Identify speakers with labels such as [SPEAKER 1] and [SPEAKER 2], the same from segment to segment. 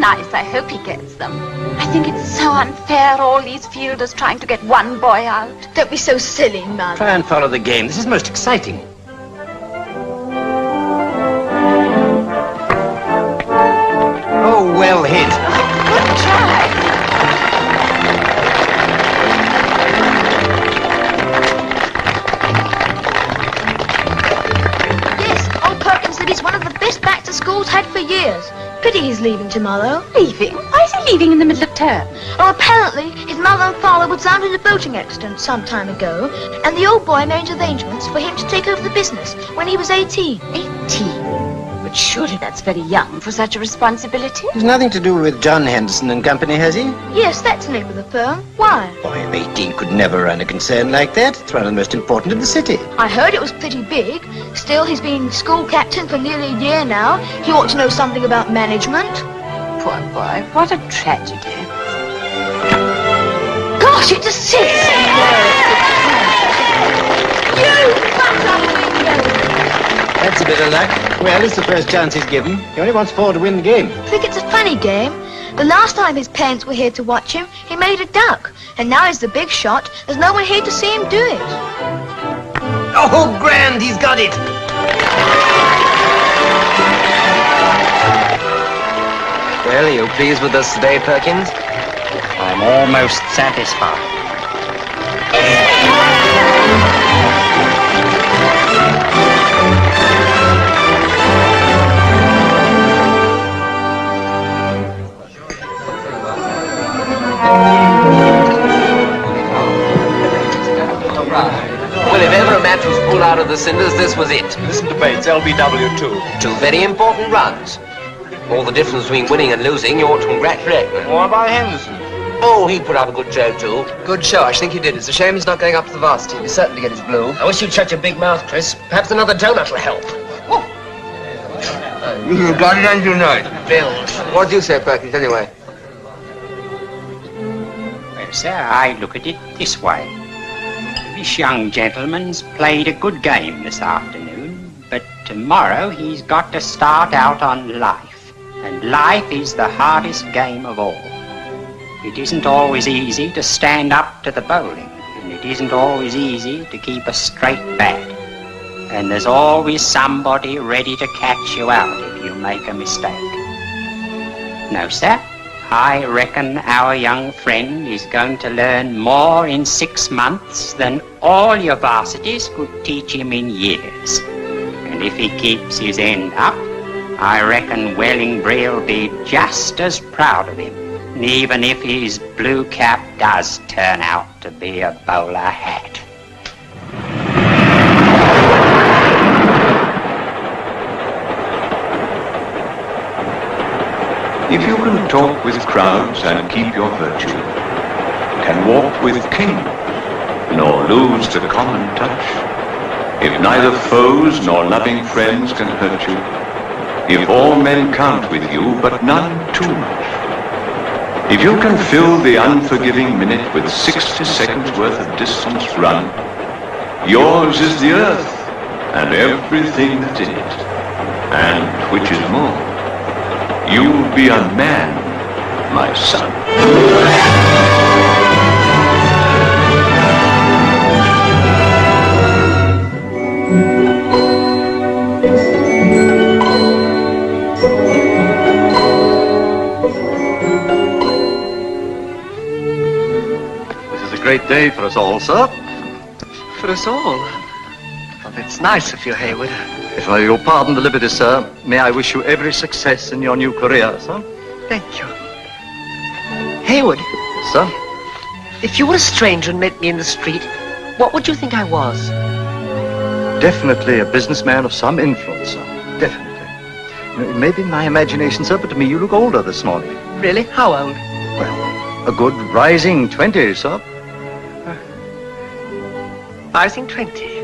[SPEAKER 1] nice. I hope he gets them. I think it's so unfair, all these fielders trying to get one boy out.
[SPEAKER 2] Don't be so silly, Mum.
[SPEAKER 3] Try and follow the game. This is most exciting. Oh, well hit.
[SPEAKER 1] Good try.
[SPEAKER 2] He's one of the best Baxter schools had for years. Pity he's leaving tomorrow.
[SPEAKER 1] Leaving? Why is he leaving in the middle of term?
[SPEAKER 2] Oh, apparently his mother and father were drowned in a boating accident some time ago, and the old boy made arrangements for him to take over the business when he was 18.
[SPEAKER 1] 18? But surely that's very young for such a responsibility.
[SPEAKER 3] He's nothing to do with John Henderson and Company, has he?
[SPEAKER 2] Yes, that's the name of the firm. Why?
[SPEAKER 3] A boy of 18 could never run a concern like that. It's one of the most important in the city.
[SPEAKER 2] I heard it was pretty big. Still, he's been school captain for nearly a year now. He ought to know something about management.
[SPEAKER 1] Poor boy, what a tragedy.
[SPEAKER 2] Gosh, it's a six! You butt-up window!
[SPEAKER 3] That's a bit of luck. Well, it's the first chance he's given. He only wants 4 to win the game.
[SPEAKER 2] I think it's a funny game. The last time his parents were here to watch him, he made a duck. And now he's the big shot. There's no one here to see him do it.
[SPEAKER 3] Oh, grand! He's got it!
[SPEAKER 4] Well, are you pleased with us today, Perkins?
[SPEAKER 5] I'm almost satisfied.
[SPEAKER 4] Well, if ever a match was pulled out of the cinders, this was it.
[SPEAKER 6] Listen to Bates, LBW2.
[SPEAKER 4] 2 very important runs. All the difference between winning and losing, you ought to congratulate me.
[SPEAKER 6] What about Henderson?
[SPEAKER 4] Oh, he put up a good show, too.
[SPEAKER 7] Good show, I think he did. It's a shame he's not going up to the varsity. He's certain to get his blue.
[SPEAKER 4] I wish you'd shut your big mouth, Chris. Perhaps another donut will help.
[SPEAKER 6] You got it on tonight.
[SPEAKER 4] Bill.
[SPEAKER 7] What do you say, Perkins, anyway?
[SPEAKER 5] Well, sir, I look at it this way. This young gentleman's played a good game this afternoon, but tomorrow he's got to start out on life. And life is the hardest game of all. It isn't always easy to stand up to the bowling, and it isn't always easy to keep a straight bat. And there's always somebody ready to catch you out if you make a mistake. No, sir, I reckon our young friend is going to learn more in 6 months than all your varsities could teach him in years. And if he keeps his end up, I reckon Wellingbury'll be just as proud of him, even if his blue cap does turn out to be a bowler hat.
[SPEAKER 8] If you can talk with crowds and keep your virtue, can walk with king, nor lose the common touch, if neither foes nor loving friends can hurt you, if all men count with you, but none too much, if you can fill the unforgiving minute with 60 seconds worth of distance run, yours is the earth and everything that's in it, and which is more, you'll be a man, my son.
[SPEAKER 6] This is a great day for us all, sir.
[SPEAKER 7] For us all? Well, it's nice of you, Hayward.
[SPEAKER 6] If you'll pardon the liberty, sir, may I wish you every success in your new career, sir?
[SPEAKER 7] Thank you. Hayward,
[SPEAKER 6] Sir?
[SPEAKER 7] if you were a stranger and met me in the street, what would you think I was?
[SPEAKER 6] Definitely a businessman of some influence, sir. Definitely. It may be my imagination, sir, but to me you look older this morning.
[SPEAKER 7] Really? How old?
[SPEAKER 6] Well, a good rising 20, sir.
[SPEAKER 7] I think 20.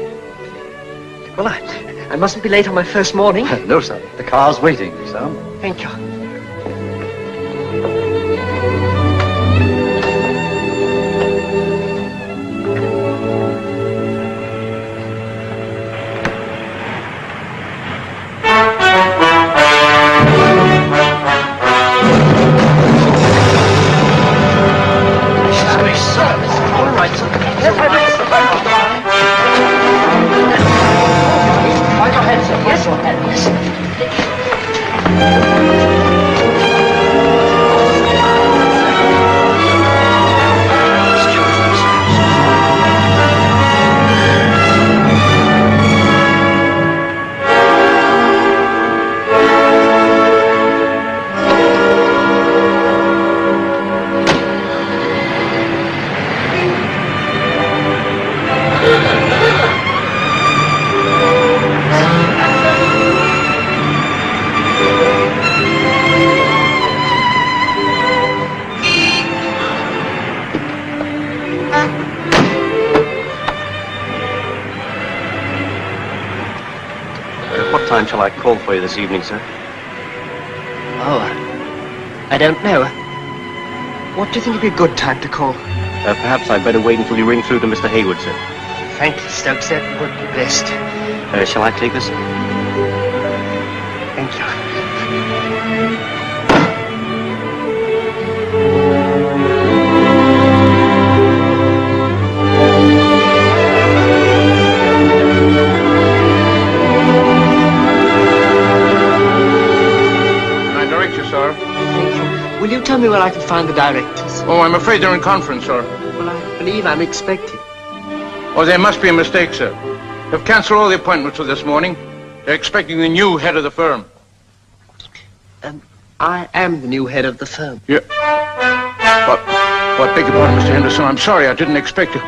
[SPEAKER 7] Well, I mustn't be late on my first morning.
[SPEAKER 6] No, sir. The car's waiting, sir.
[SPEAKER 7] Thank you. time shall I call for you this evening, sir? Oh, I don't know. What do you think would be a good time to call? Perhaps I'd better wait until you ring through to Mr. Hayward, sir. Thank you, Stokes. That would be best. Shall I take this? Thank you.
[SPEAKER 9] Sir.
[SPEAKER 7] Thank you. Will you tell me where I can find the directors?
[SPEAKER 9] Oh, I'm afraid they're in conference, sir.
[SPEAKER 7] Well, I believe I'm expected.
[SPEAKER 9] Oh, there must be a mistake, sir. They've cancelled all the appointments for this morning. They're expecting the new head of the firm.
[SPEAKER 7] I am the new head of the firm.
[SPEAKER 9] Yeah. What, beg your pardon, Mr. Henderson. I'm sorry, I didn't expect you.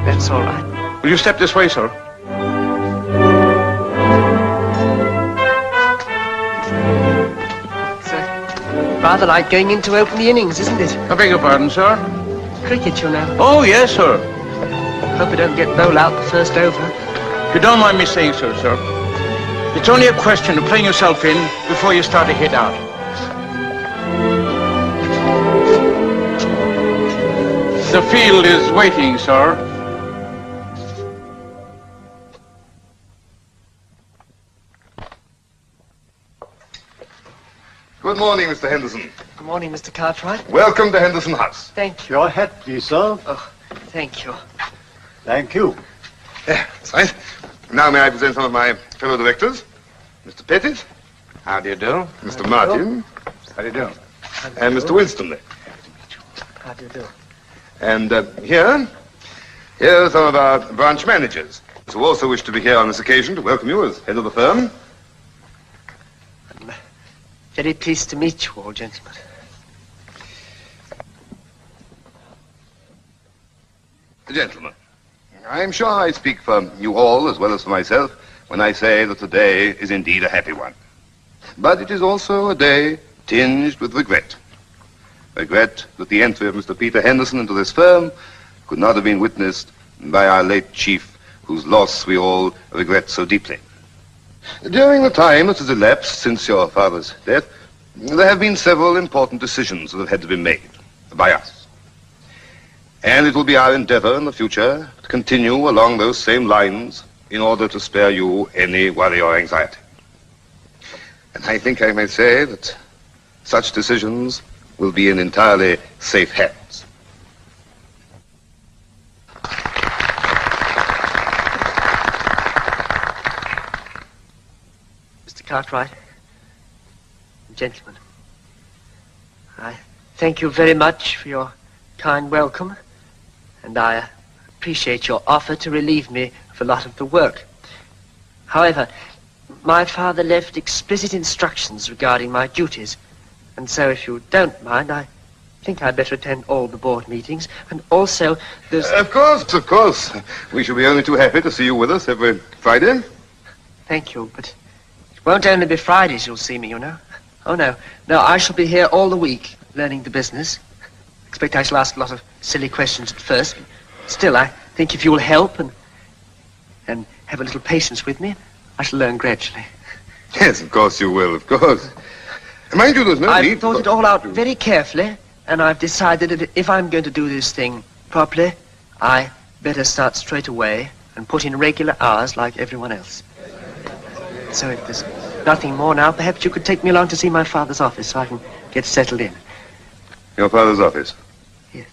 [SPEAKER 7] That's all right.
[SPEAKER 9] Will you step this way, sir?
[SPEAKER 7] Rather like going in to open the innings, isn't it?
[SPEAKER 9] I beg your pardon, sir?
[SPEAKER 7] Cricket, you know.
[SPEAKER 9] Oh, yes, sir.
[SPEAKER 7] Hope I don't get bowled out the first over.
[SPEAKER 9] If you don't mind me saying so, sir, it's only a question of playing yourself in before you start to hit out. The field is waiting, sir.
[SPEAKER 10] Good morning, Mr. Henderson.
[SPEAKER 7] Good morning, Mr. Cartwright.
[SPEAKER 10] Welcome to Henderson House.
[SPEAKER 7] Thank you.
[SPEAKER 6] Your hat, please, sir.
[SPEAKER 7] Oh, thank you.
[SPEAKER 6] Thank you.
[SPEAKER 10] Yeah, that's right. Now may I present some of my fellow directors? Mr. Pettit.
[SPEAKER 4] How do you do?
[SPEAKER 10] Mr. Martin.
[SPEAKER 9] How do you do?
[SPEAKER 10] And Mr. Winstanley.
[SPEAKER 7] How do you do?
[SPEAKER 10] And here are some of our branch managers who also wish to be here on this occasion to welcome you as head of the firm.
[SPEAKER 7] Very pleased to meet you all, gentlemen.
[SPEAKER 10] Gentlemen, I am sure I speak for you all as well as for myself when I say that today is indeed a happy one. But it is also a day tinged with regret. Regret that the entry of Mr. Peter Henderson into this firm could not have been witnessed by our late chief, whose loss we all regret so deeply. During the time that has elapsed since your father's death, there have been several important decisions that have had to be made by us. And it will be our endeavor in the future to continue along those same lines in order to spare you any worry or anxiety. And I think I may say that such decisions will be in entirely safe hands.
[SPEAKER 7] Mr. Cartwright, gentlemen, I thank you very much for your kind welcome, and I appreciate your offer to relieve me of a lot of the work. However, my father left explicit instructions regarding my duties, and so if you don't mind, I think I'd better attend all the board meetings, and also there's...
[SPEAKER 10] Of course. We shall be only too happy to see you with us every Friday.
[SPEAKER 7] Thank you, but it won't only be Fridays you'll see me, you know. Oh, no, I shall be here all the week, learning the business. Expect I shall ask a lot of silly questions at first. Still, I think if you'll help and have a little patience with me, I shall learn gradually.
[SPEAKER 10] Yes, of course you will, of course. Mind you, there's no need...
[SPEAKER 7] I've thought it all out very carefully, and I've decided that if I'm going to do this thing properly, I better start straight away and put in regular hours like everyone else. So if there's nothing more now, perhaps you could take me along to see my father's office so I can get settled in.
[SPEAKER 10] Your father's office?
[SPEAKER 7] Yes.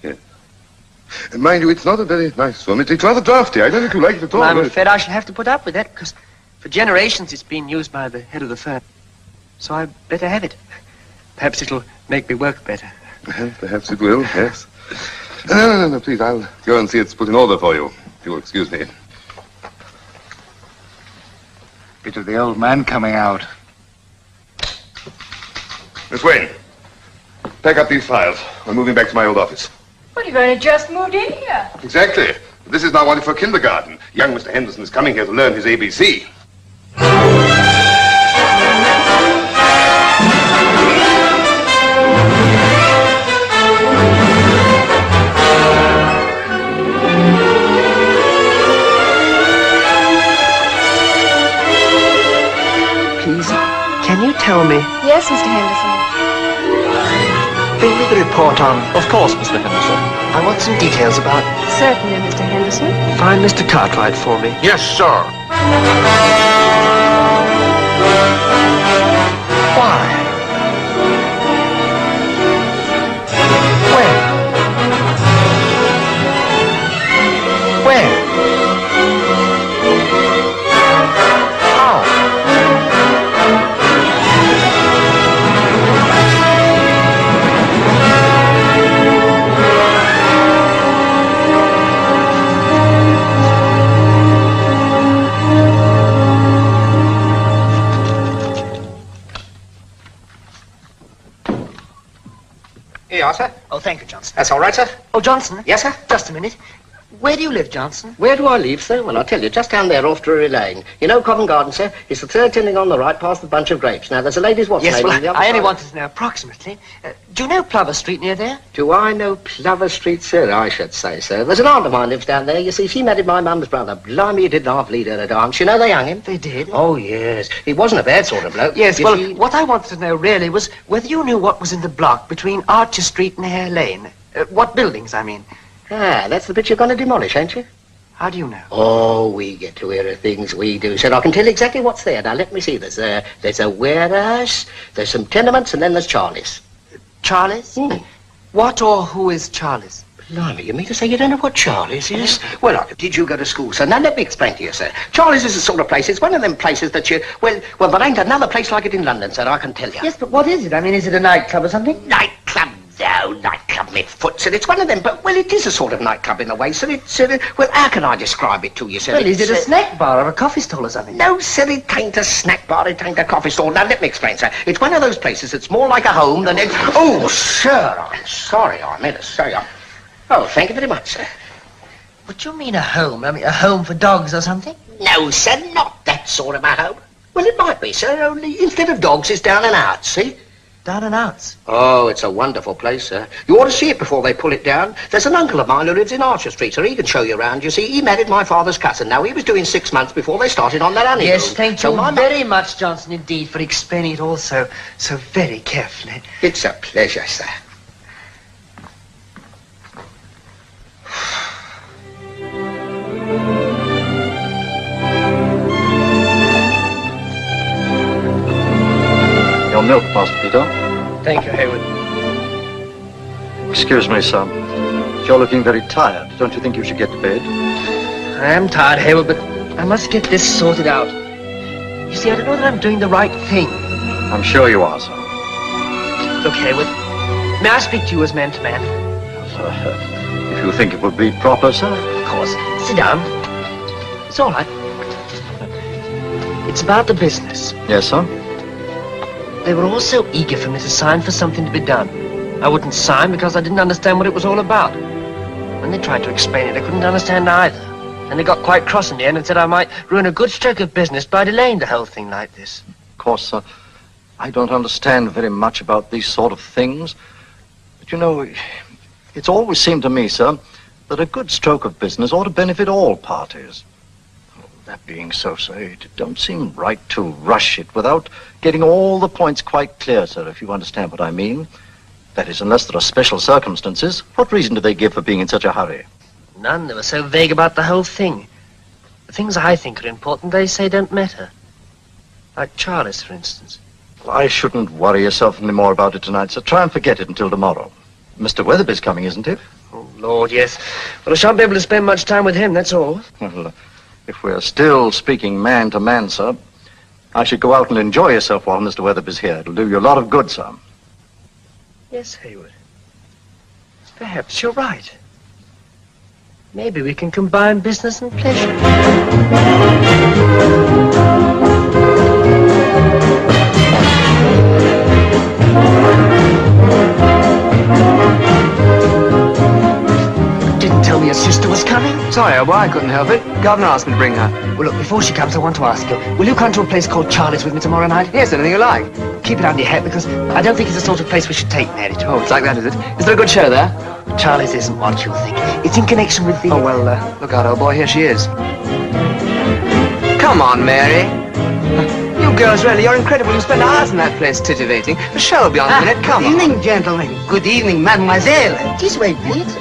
[SPEAKER 10] Yes. And mind you, it's not a very nice room. It's rather drafty. I don't think you like it at all.
[SPEAKER 7] Well, I'm afraid I shall have to put up with that, because for generations it's been used by the head of the firm. So I better have it. Perhaps it'll make me work better.
[SPEAKER 10] Well, perhaps it will, yes. No, please, I'll go and see it's put in order for you, if you'll excuse me.
[SPEAKER 3] Bit of the old man coming out.
[SPEAKER 10] Miss Wayne, pack up these files. I'm moving back to my old office.
[SPEAKER 11] But you've only just moved in here.
[SPEAKER 10] Exactly. But this is now wanted for kindergarten. Young Mr. Henderson is coming here to learn his ABC.
[SPEAKER 12] Yes, Mr. Henderson.
[SPEAKER 7] Bring me the report on...
[SPEAKER 6] Of course, Mr. Henderson.
[SPEAKER 7] I want some details about...
[SPEAKER 12] Certainly, Mr. Henderson.
[SPEAKER 7] Find Mr. Cartwright for me.
[SPEAKER 9] Yes, sir.
[SPEAKER 7] Why? When? Where? How?
[SPEAKER 13] Here you are, sir.
[SPEAKER 7] Oh, thank you, Johnson.
[SPEAKER 13] That's all right, sir.
[SPEAKER 7] Oh, Johnson?
[SPEAKER 13] Yes, sir.
[SPEAKER 7] Just a minute. Where do you live, Johnson?
[SPEAKER 13] Where do I live, sir? Well, I'll tell you, just down there off Drury Lane. You know Covent Garden, sir? It's the third turning on the right past the bunch of grapes. Now, there's a lady's watch
[SPEAKER 7] Yes,
[SPEAKER 13] lady
[SPEAKER 7] well,
[SPEAKER 13] on the other
[SPEAKER 7] I only
[SPEAKER 13] side.
[SPEAKER 7] wanted to know approximately. Do you know Plover Street near there?
[SPEAKER 13] Do I know Plover Street, sir? I should say, sir. There's an aunt of mine lives down there. You see, she married my mum's brother. Blimey, he didn't half lead her to dance. You know they hung him?
[SPEAKER 7] They did?
[SPEAKER 13] Oh, yes. He wasn't a bad sort of bloke.
[SPEAKER 7] Yes,
[SPEAKER 13] You
[SPEAKER 7] well,
[SPEAKER 13] see-
[SPEAKER 7] what I wanted to know really was whether you knew what was in the block between Archer Street and Hare Lane. What buildings, I mean.
[SPEAKER 13] Ah, that's the bit you're going to demolish, ain't you?
[SPEAKER 7] How do you know?
[SPEAKER 13] Oh, we get to hear of things, we do, sir. I can tell you exactly what's there. Now, let me see. There's a warehouse, there's some tenements, and then there's Charlie's.
[SPEAKER 7] Charlie's? What or who is Charlie's?
[SPEAKER 13] Blimey, you mean to say you don't know what Charlie's is? Well, did you go to school, sir? Now, let me explain to you, sir. Charlie's is the sort of place, it's one of them places that you... Well, there ain't another place like it in London, sir, I can tell you.
[SPEAKER 7] Yes, but what is it? I mean, is it a nightclub or something?
[SPEAKER 13] Nightclub? No, nightclub, my foot, sir. It's one of them, but, well, it is a sort of nightclub in a way, sir. It's, well, how can I describe it to you, sir?
[SPEAKER 7] Well, is it a
[SPEAKER 13] It's,
[SPEAKER 7] snack bar or a coffee stall or something?
[SPEAKER 13] No, sir, it ain't a snack bar, it ain't a coffee stall. Now, let me explain, sir. It's one of those places that's more like a home than it... Oh, sir, I'm sorry, I meant to say... Oh, thank you very much, sir.
[SPEAKER 7] What do you mean a home? I mean, a home for dogs or something?
[SPEAKER 13] No, sir, not that sort of a home. Well, it might be, sir, only instead of dogs, it's down and out, see?
[SPEAKER 7] Down and outs?
[SPEAKER 13] Oh, it's a wonderful place, sir. You ought to see it before they pull it down. There's an uncle of mine who lives in Archer Street, sir. He can show you around. You see, he married my father's cousin. Now, he was doing 6 months before they started on their honeymoon.
[SPEAKER 7] Yes, thank you
[SPEAKER 13] So
[SPEAKER 7] very much, Johnson, indeed, for explaining it all so very carefully.
[SPEAKER 13] It's a pleasure, sir.
[SPEAKER 6] Your milk, Master Peter.
[SPEAKER 7] Thank you, Hayward.
[SPEAKER 6] Excuse me, sir. You're looking very tired. Don't you think you should get to bed?
[SPEAKER 7] I am tired, Hayward, but I must get this sorted out. You see, I don't know that I'm doing the right thing.
[SPEAKER 6] I'm sure you are, sir.
[SPEAKER 7] Look, Hayward, may I speak to you as man to man?
[SPEAKER 6] If you think it would be proper, sir.
[SPEAKER 7] Of course. Sit down. It's all right. It's about the business.
[SPEAKER 6] Yes, sir?
[SPEAKER 7] They were all so eager for me to sign for something to be done. I wouldn't sign because I didn't understand what it was all about. When they tried to explain it, I couldn't understand either. And they got quite cross in the end and said I might ruin a good stroke of business by delaying the whole thing like this.
[SPEAKER 6] Of course, sir. I don't understand very much about these sort of things. But, you know, it's always seemed to me, sir, that a good stroke of business ought to benefit all parties. That being so, sir, it don't seem right to rush it without getting all the points quite clear, sir, if you understand what I mean. That is, unless there are special circumstances, what reason do they give for being in such a hurry?
[SPEAKER 7] None. They were so vague about the whole thing. The things I think are important, they say don't matter. Like Charlie's, for instance.
[SPEAKER 6] Well, I shouldn't worry yourself any more about it tonight, sir. Try and forget it until tomorrow. Mr. Weatherby's coming, isn't it?
[SPEAKER 7] Oh, Lord, yes. Well, I shan't be able to spend much time with him, that's all.
[SPEAKER 6] Well, if we're still speaking man to man, sir, I should go out and enjoy yourself while Mr. Weatherby's here. It'll do you a lot of good, sir.
[SPEAKER 7] Yes, Hayward. Perhaps you're right. Maybe we can combine business and pleasure. Didn't tell me your sister was coming.
[SPEAKER 14] Sorry, Oboe, I couldn't help it. Governor asked me to bring her.
[SPEAKER 7] Well, look, before she comes, I want to ask you, will you come to a place called Charlie's with me tomorrow night?
[SPEAKER 14] Yes, anything you like.
[SPEAKER 7] Keep it under your hat, because I don't think it's the sort of place we should take Mary to.
[SPEAKER 14] Oh, it's like that, is it? Is there a good show there?
[SPEAKER 7] Charlie's isn't what you think. It's in connection with the...
[SPEAKER 14] Oh, well, look out, old boy, here she is. Come on, Mary. You girls, really, you're incredible. You spend hours in that place titivating. The show will be on in a minute. Come on.
[SPEAKER 15] Good evening, gentlemen. Good evening, mademoiselle. This way, please.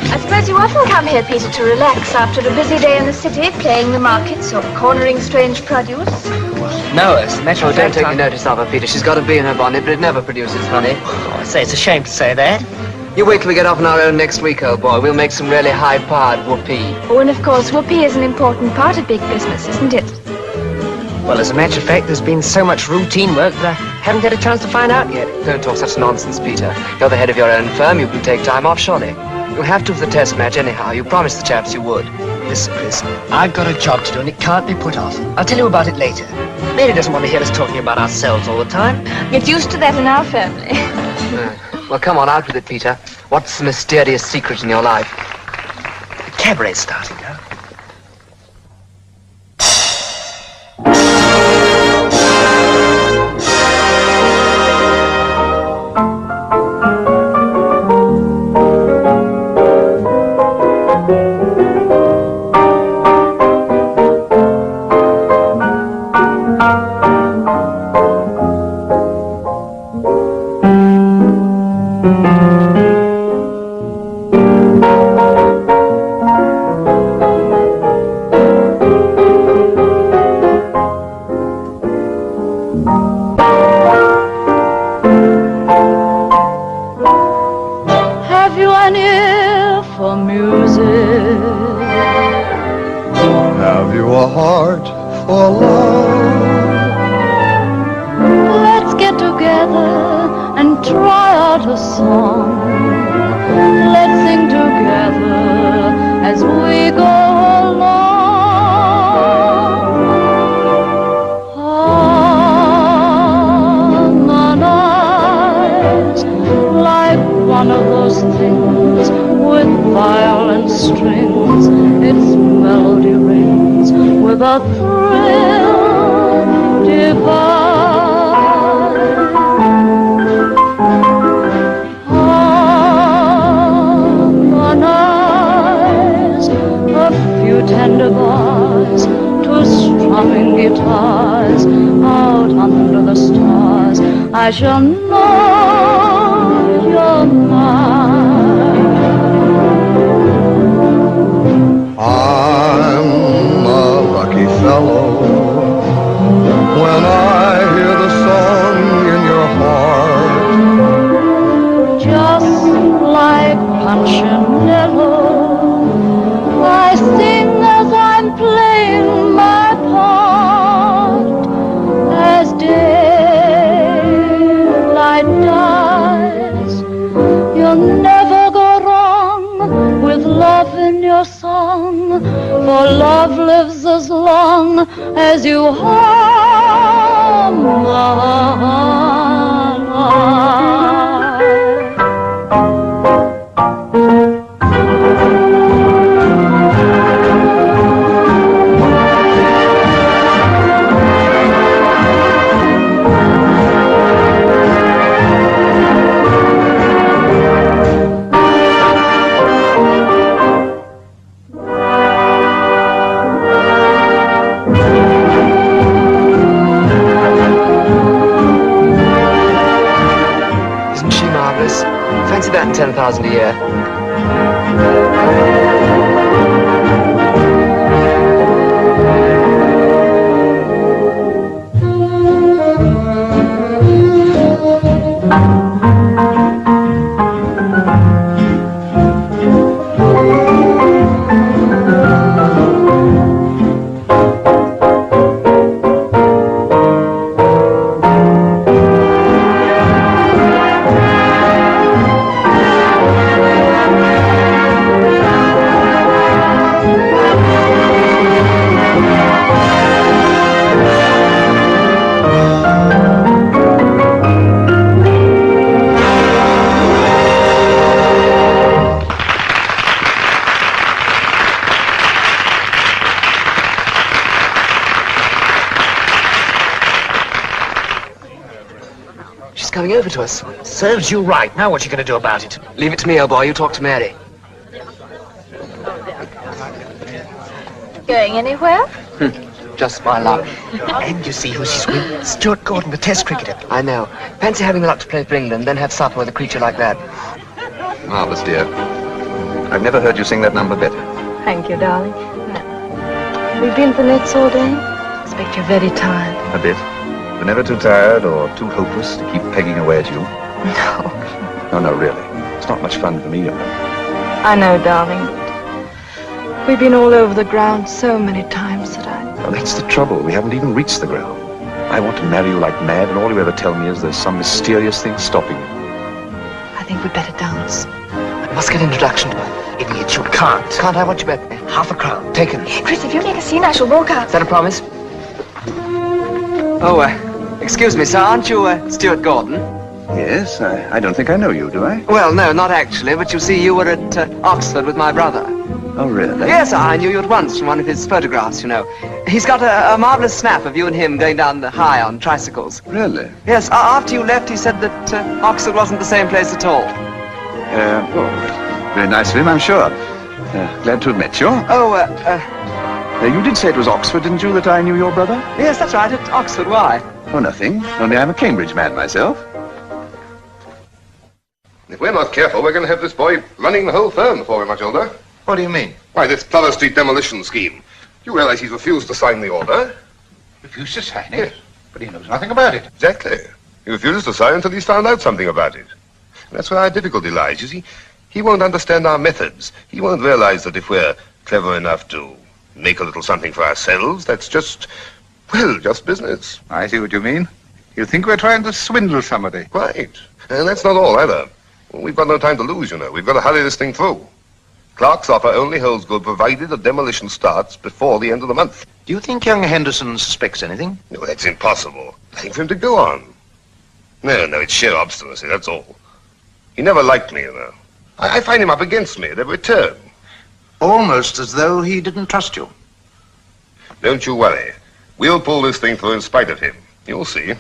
[SPEAKER 2] I suppose you often come here, Peter, to relax after a busy day in the city, playing the markets or cornering strange produce.
[SPEAKER 7] No, as a matter of
[SPEAKER 14] Don't
[SPEAKER 7] fact,
[SPEAKER 14] take any notice of her, Peter. She's got a bee in her bonnet, but it never produces honey.
[SPEAKER 7] Oh, I say it's a shame to say that.
[SPEAKER 14] You wait till we get off on our own next week, old boy. We'll make some really high-powered whoopee.
[SPEAKER 2] Oh, and of course, whoopee is an important part of big business, isn't it?
[SPEAKER 7] Well, as a matter of fact, there's been so much routine work that I haven't had a chance to find out yet.
[SPEAKER 14] Don't talk such nonsense, Peter. You're the head of your own firm. You can take time off, surely. You'll have to for the test match anyhow. You promised the chaps you would.
[SPEAKER 7] Listen, Chris, I've got a job to do and it can't be put off. I'll tell you about it later. Mary doesn't want to hear us talking about ourselves all the time.
[SPEAKER 2] Get used to that in our family.
[SPEAKER 14] Well, come on, out with it, Peter. What's the mysterious secret in your life?
[SPEAKER 7] The cabaret's starting now.
[SPEAKER 16] I shall know you're mine.
[SPEAKER 17] I'm a lucky fellow when I hear the song in your heart.
[SPEAKER 16] Just like Punchinello, I sing as I'm playing my part. As daylight dies, you'll never go wrong with love in your song, for love lives as long as you hum the
[SPEAKER 14] Fancy that in 10,000 a year. coming over to us.
[SPEAKER 18] Serves you right. Now what are you going to do about it?
[SPEAKER 14] Leave it to me, old boy. You talk to Mary.
[SPEAKER 1] Going anywhere?
[SPEAKER 14] Just my luck.
[SPEAKER 18] And you see who she's with? Stuart Gordon, the Test cricketer.
[SPEAKER 14] I know. Fancy having the luck to play for England, then have supper with a creature like that.
[SPEAKER 6] Marvellous, dear. I've never heard you sing that number better.
[SPEAKER 12] Thank you, darling. We've been at the nets all day. Expect you're very tired.
[SPEAKER 6] A bit. But never too tired or too hopeless to keep pegging away at you.
[SPEAKER 12] No.
[SPEAKER 6] No, really. It's not much fun for me, you know.
[SPEAKER 12] I know, darling. We've been all over the ground so many times that
[SPEAKER 6] Well, that's the trouble. We haven't even reached the ground. I want to marry you like mad, and all you ever tell me is there's some mysterious thing stopping you.
[SPEAKER 12] I think we'd better dance.
[SPEAKER 14] I must get an introduction to her.
[SPEAKER 18] Idiot, you can't.
[SPEAKER 14] Can't I? What you bet me?
[SPEAKER 18] £1/crown.
[SPEAKER 14] Taken.
[SPEAKER 11] Chris, if you make a scene, I shall walk out.
[SPEAKER 14] Is that a promise? Oh, excuse me, sir. Aren't you, Stuart Gordon?
[SPEAKER 6] Yes, I don't think I know you, do I?
[SPEAKER 14] Well, no, not actually, but you see, you were at Oxford with my brother.
[SPEAKER 6] Oh, really?
[SPEAKER 14] Yes, I knew you at once from one of his photographs, you know. He's got a marvellous snap of you and him going down the high on tricycles.
[SPEAKER 6] Really?
[SPEAKER 14] Yes, after you left, he said that Oxford wasn't the same place at all.
[SPEAKER 6] Very nice of him, I'm sure. Glad to have met you.
[SPEAKER 14] Oh,
[SPEAKER 6] you did say it was Oxford, didn't you, that I knew your brother?
[SPEAKER 14] Yes, that's right, at Oxford. Why?
[SPEAKER 6] Oh, nothing. Only I'm a Cambridge man myself.
[SPEAKER 10] If we're not careful, we're going to have this boy running the whole firm before we're much older.
[SPEAKER 6] What do you mean?
[SPEAKER 10] Why, this Flower Street demolition scheme. You realize he's refused to sign the order?
[SPEAKER 9] Refused to sign it? Yes. But he knows nothing about it.
[SPEAKER 10] Exactly. He refuses to sign until he's found out something about it. And that's where our difficulty lies. You see, he won't understand our methods. He won't realize that if we're clever enough to make a little something for ourselves, that's just, well, just business.
[SPEAKER 9] I see what you mean. You think we're trying to swindle somebody.
[SPEAKER 10] Right. And that's not all, either. We've got no time to lose, you know. We've got to hurry this thing through. Clark's offer only holds good provided the demolition starts before the end of the month.
[SPEAKER 3] Do you think young Henderson suspects anything?
[SPEAKER 10] No, that's impossible. Nothing for him to go on. No, it's sheer obstinacy, that's all. He never liked me, you know. I find him up against me at every turn.
[SPEAKER 3] Almost as though he didn't trust you.
[SPEAKER 10] Don't you worry. We'll pull this thing through in spite of him. You'll see.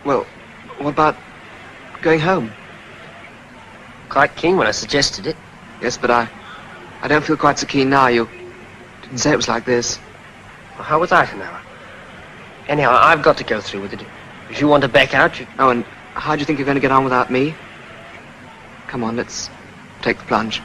[SPEAKER 14] Well, what about going home?
[SPEAKER 7] Quite keen when I suggested it.
[SPEAKER 14] Yes, but I don't feel quite so keen now. You didn't say it was like this.
[SPEAKER 7] Well, how was I to know? Anyhow, I've got to go through with it. If you want to back out, you...
[SPEAKER 14] Oh, and how do you think you're going to get on without me? Come on, let's take the plunge.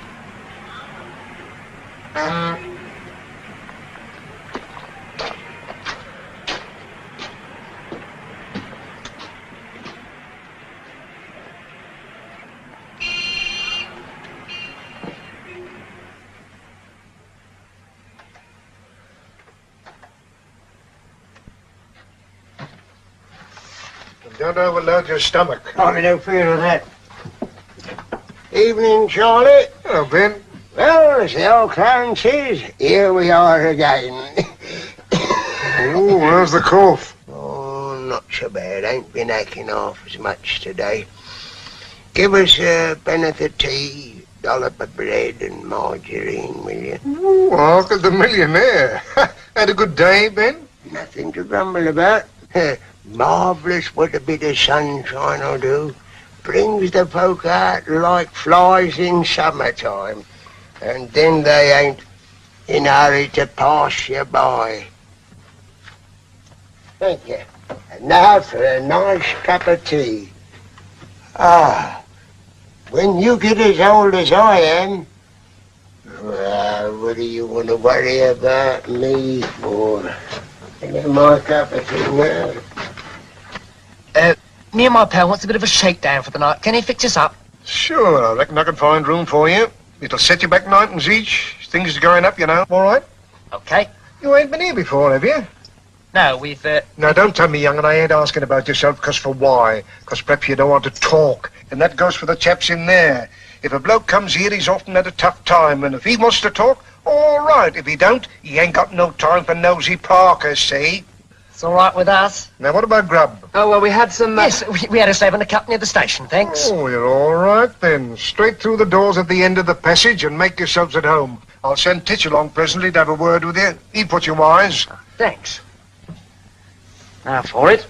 [SPEAKER 19] Don't overload your stomach.
[SPEAKER 15] I've no fear of that. Evening, Charlie.
[SPEAKER 19] Hello, Ben.
[SPEAKER 15] Well, as the old clown says, here we are again.
[SPEAKER 19] Oh, how's the cough?
[SPEAKER 15] Oh, not so bad. Ain't been hacking off as much today. Give us a benefit tea, dollop of bread and margarine, will you?
[SPEAKER 19] Ooh, Uncle the millionaire. Had a good day, Ben?
[SPEAKER 15] Nothing to grumble about. Marvellous what a bit of sunshine will do. Brings the folk out like flies in summertime. And then they ain't in a hurry to pass you by. Thank you. And now for a nice cup of tea. Ah, when you get as old as I am, well, what do you want to worry about me for? And my cup of tea now.
[SPEAKER 18] Me and my pal wants a bit of a shakedown for the night. Can he fix us up?
[SPEAKER 19] Sure, I reckon I can find room for you. It'll set you back ninepence each. Things are going up, you know. All right?
[SPEAKER 18] Okay.
[SPEAKER 19] You ain't been here before, have you?
[SPEAKER 18] No, we've...
[SPEAKER 19] Now, don't tell me, young, and I ain't asking about yourself, because for why? Because perhaps you don't want to talk. And that goes for the chaps in there. If a bloke comes here, he's often had a tough time, and if he wants to talk, all right. If he don't, he ain't got no time for nosy Parkers, see?
[SPEAKER 18] It's all right with us.
[SPEAKER 19] Now, what about grub?
[SPEAKER 14] Oh, well, we had some...
[SPEAKER 18] Yes, we had a 7 o'clock near the station, thanks.
[SPEAKER 19] Oh, you're all right, then. Straight through the doors at the end of the passage and make yourselves at home. I'll send Titch along presently to have a word with you. He put you wise.
[SPEAKER 18] Thanks. Now for it.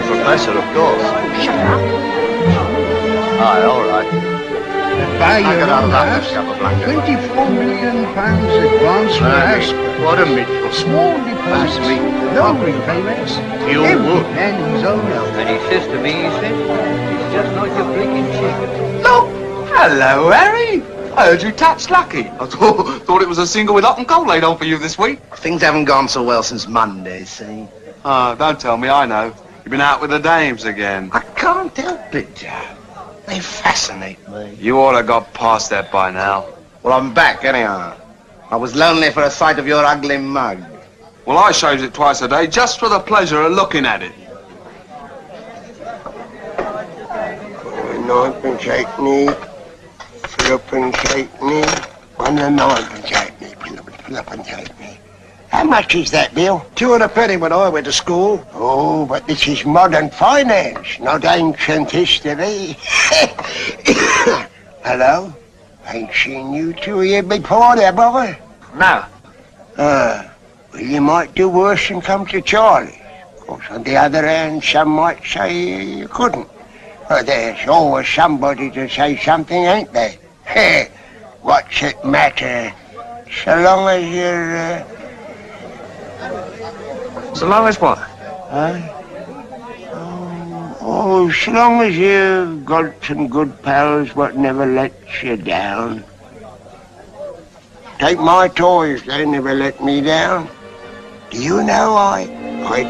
[SPEAKER 6] Professor, of course.
[SPEAKER 18] Shut up.
[SPEAKER 6] Aye, all right.
[SPEAKER 17] Buy
[SPEAKER 6] I
[SPEAKER 17] your
[SPEAKER 6] got out of
[SPEAKER 17] own
[SPEAKER 6] that,
[SPEAKER 17] house,
[SPEAKER 6] Mr. Capablanca.
[SPEAKER 17] £24 million advance for house.
[SPEAKER 6] What a meatful.
[SPEAKER 17] Small deposits, no repayments.
[SPEAKER 9] You
[SPEAKER 17] Every
[SPEAKER 9] would.
[SPEAKER 17] man his own house.
[SPEAKER 4] And he says to me, he said, it's just like a blinking chicken.
[SPEAKER 20] Look! Hello, Harry. I heard you touched lucky. I thought it was a single with hot and cold laid on for you this week.
[SPEAKER 13] Things haven't gone so well since Monday, see?
[SPEAKER 20] Oh, don't tell me, I know. You've been out with the dames again.
[SPEAKER 13] I can't help it, Joe. They fascinate me.
[SPEAKER 20] You ought to have got past that by now.
[SPEAKER 13] Well, I'm back, anyhow. I was lonely for a sight of your ugly mug.
[SPEAKER 20] Well, I shaves it twice a day just for the pleasure of looking at it.
[SPEAKER 15] Ninepence halfpenny, threepence halfpenny, 1 and ninepence halfpenny, threepence halfpenny. How much is that, Bill?
[SPEAKER 19] 2 and a penny when I went to school.
[SPEAKER 15] Oh, but this is modern finance, not ancient history. Hello? Ain't seen you two here before, there, boy?
[SPEAKER 18] No.
[SPEAKER 15] Well, you might do worse than come to Charlie. Of course, on the other hand, some might say you couldn't. But there's always somebody to say something, ain't there? What's it matter? So long as you're...
[SPEAKER 18] So long as what?
[SPEAKER 15] Oh, so long as you've got some good pals what never lets you down. Take my toys, they never let me down. Do you know I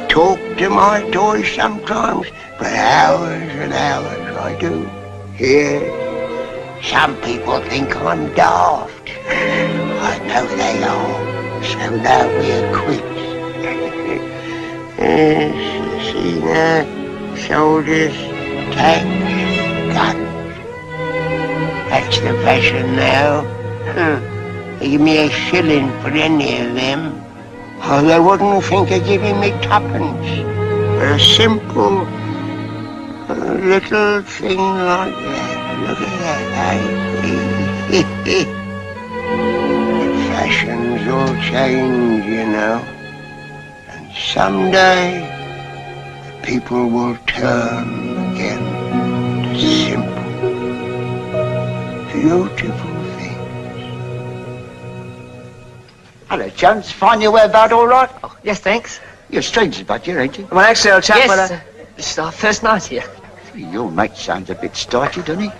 [SPEAKER 15] talk to my toys sometimes, for hours and hours I do. Here, some people think I'm daft. I know they are, so now we're quits. See now, soldiers, tanks, guns. That's the fashion now. They give me a shilling for any of them. Oh, they wouldn't think of giving me twopence for a simple little thing like that. Look at that, eh? The fashions all change, you know. And someday, people will turn again to simple, beautiful things.
[SPEAKER 3] Hello, Jones. Find your whereabout all right?
[SPEAKER 18] Oh, yes, thanks.
[SPEAKER 3] You're strangers about here, ain't you?
[SPEAKER 18] Well, actually, old chap,
[SPEAKER 7] Yes,
[SPEAKER 18] this is our first night here.
[SPEAKER 3] Your mate sounds a bit starchy, doesn't he?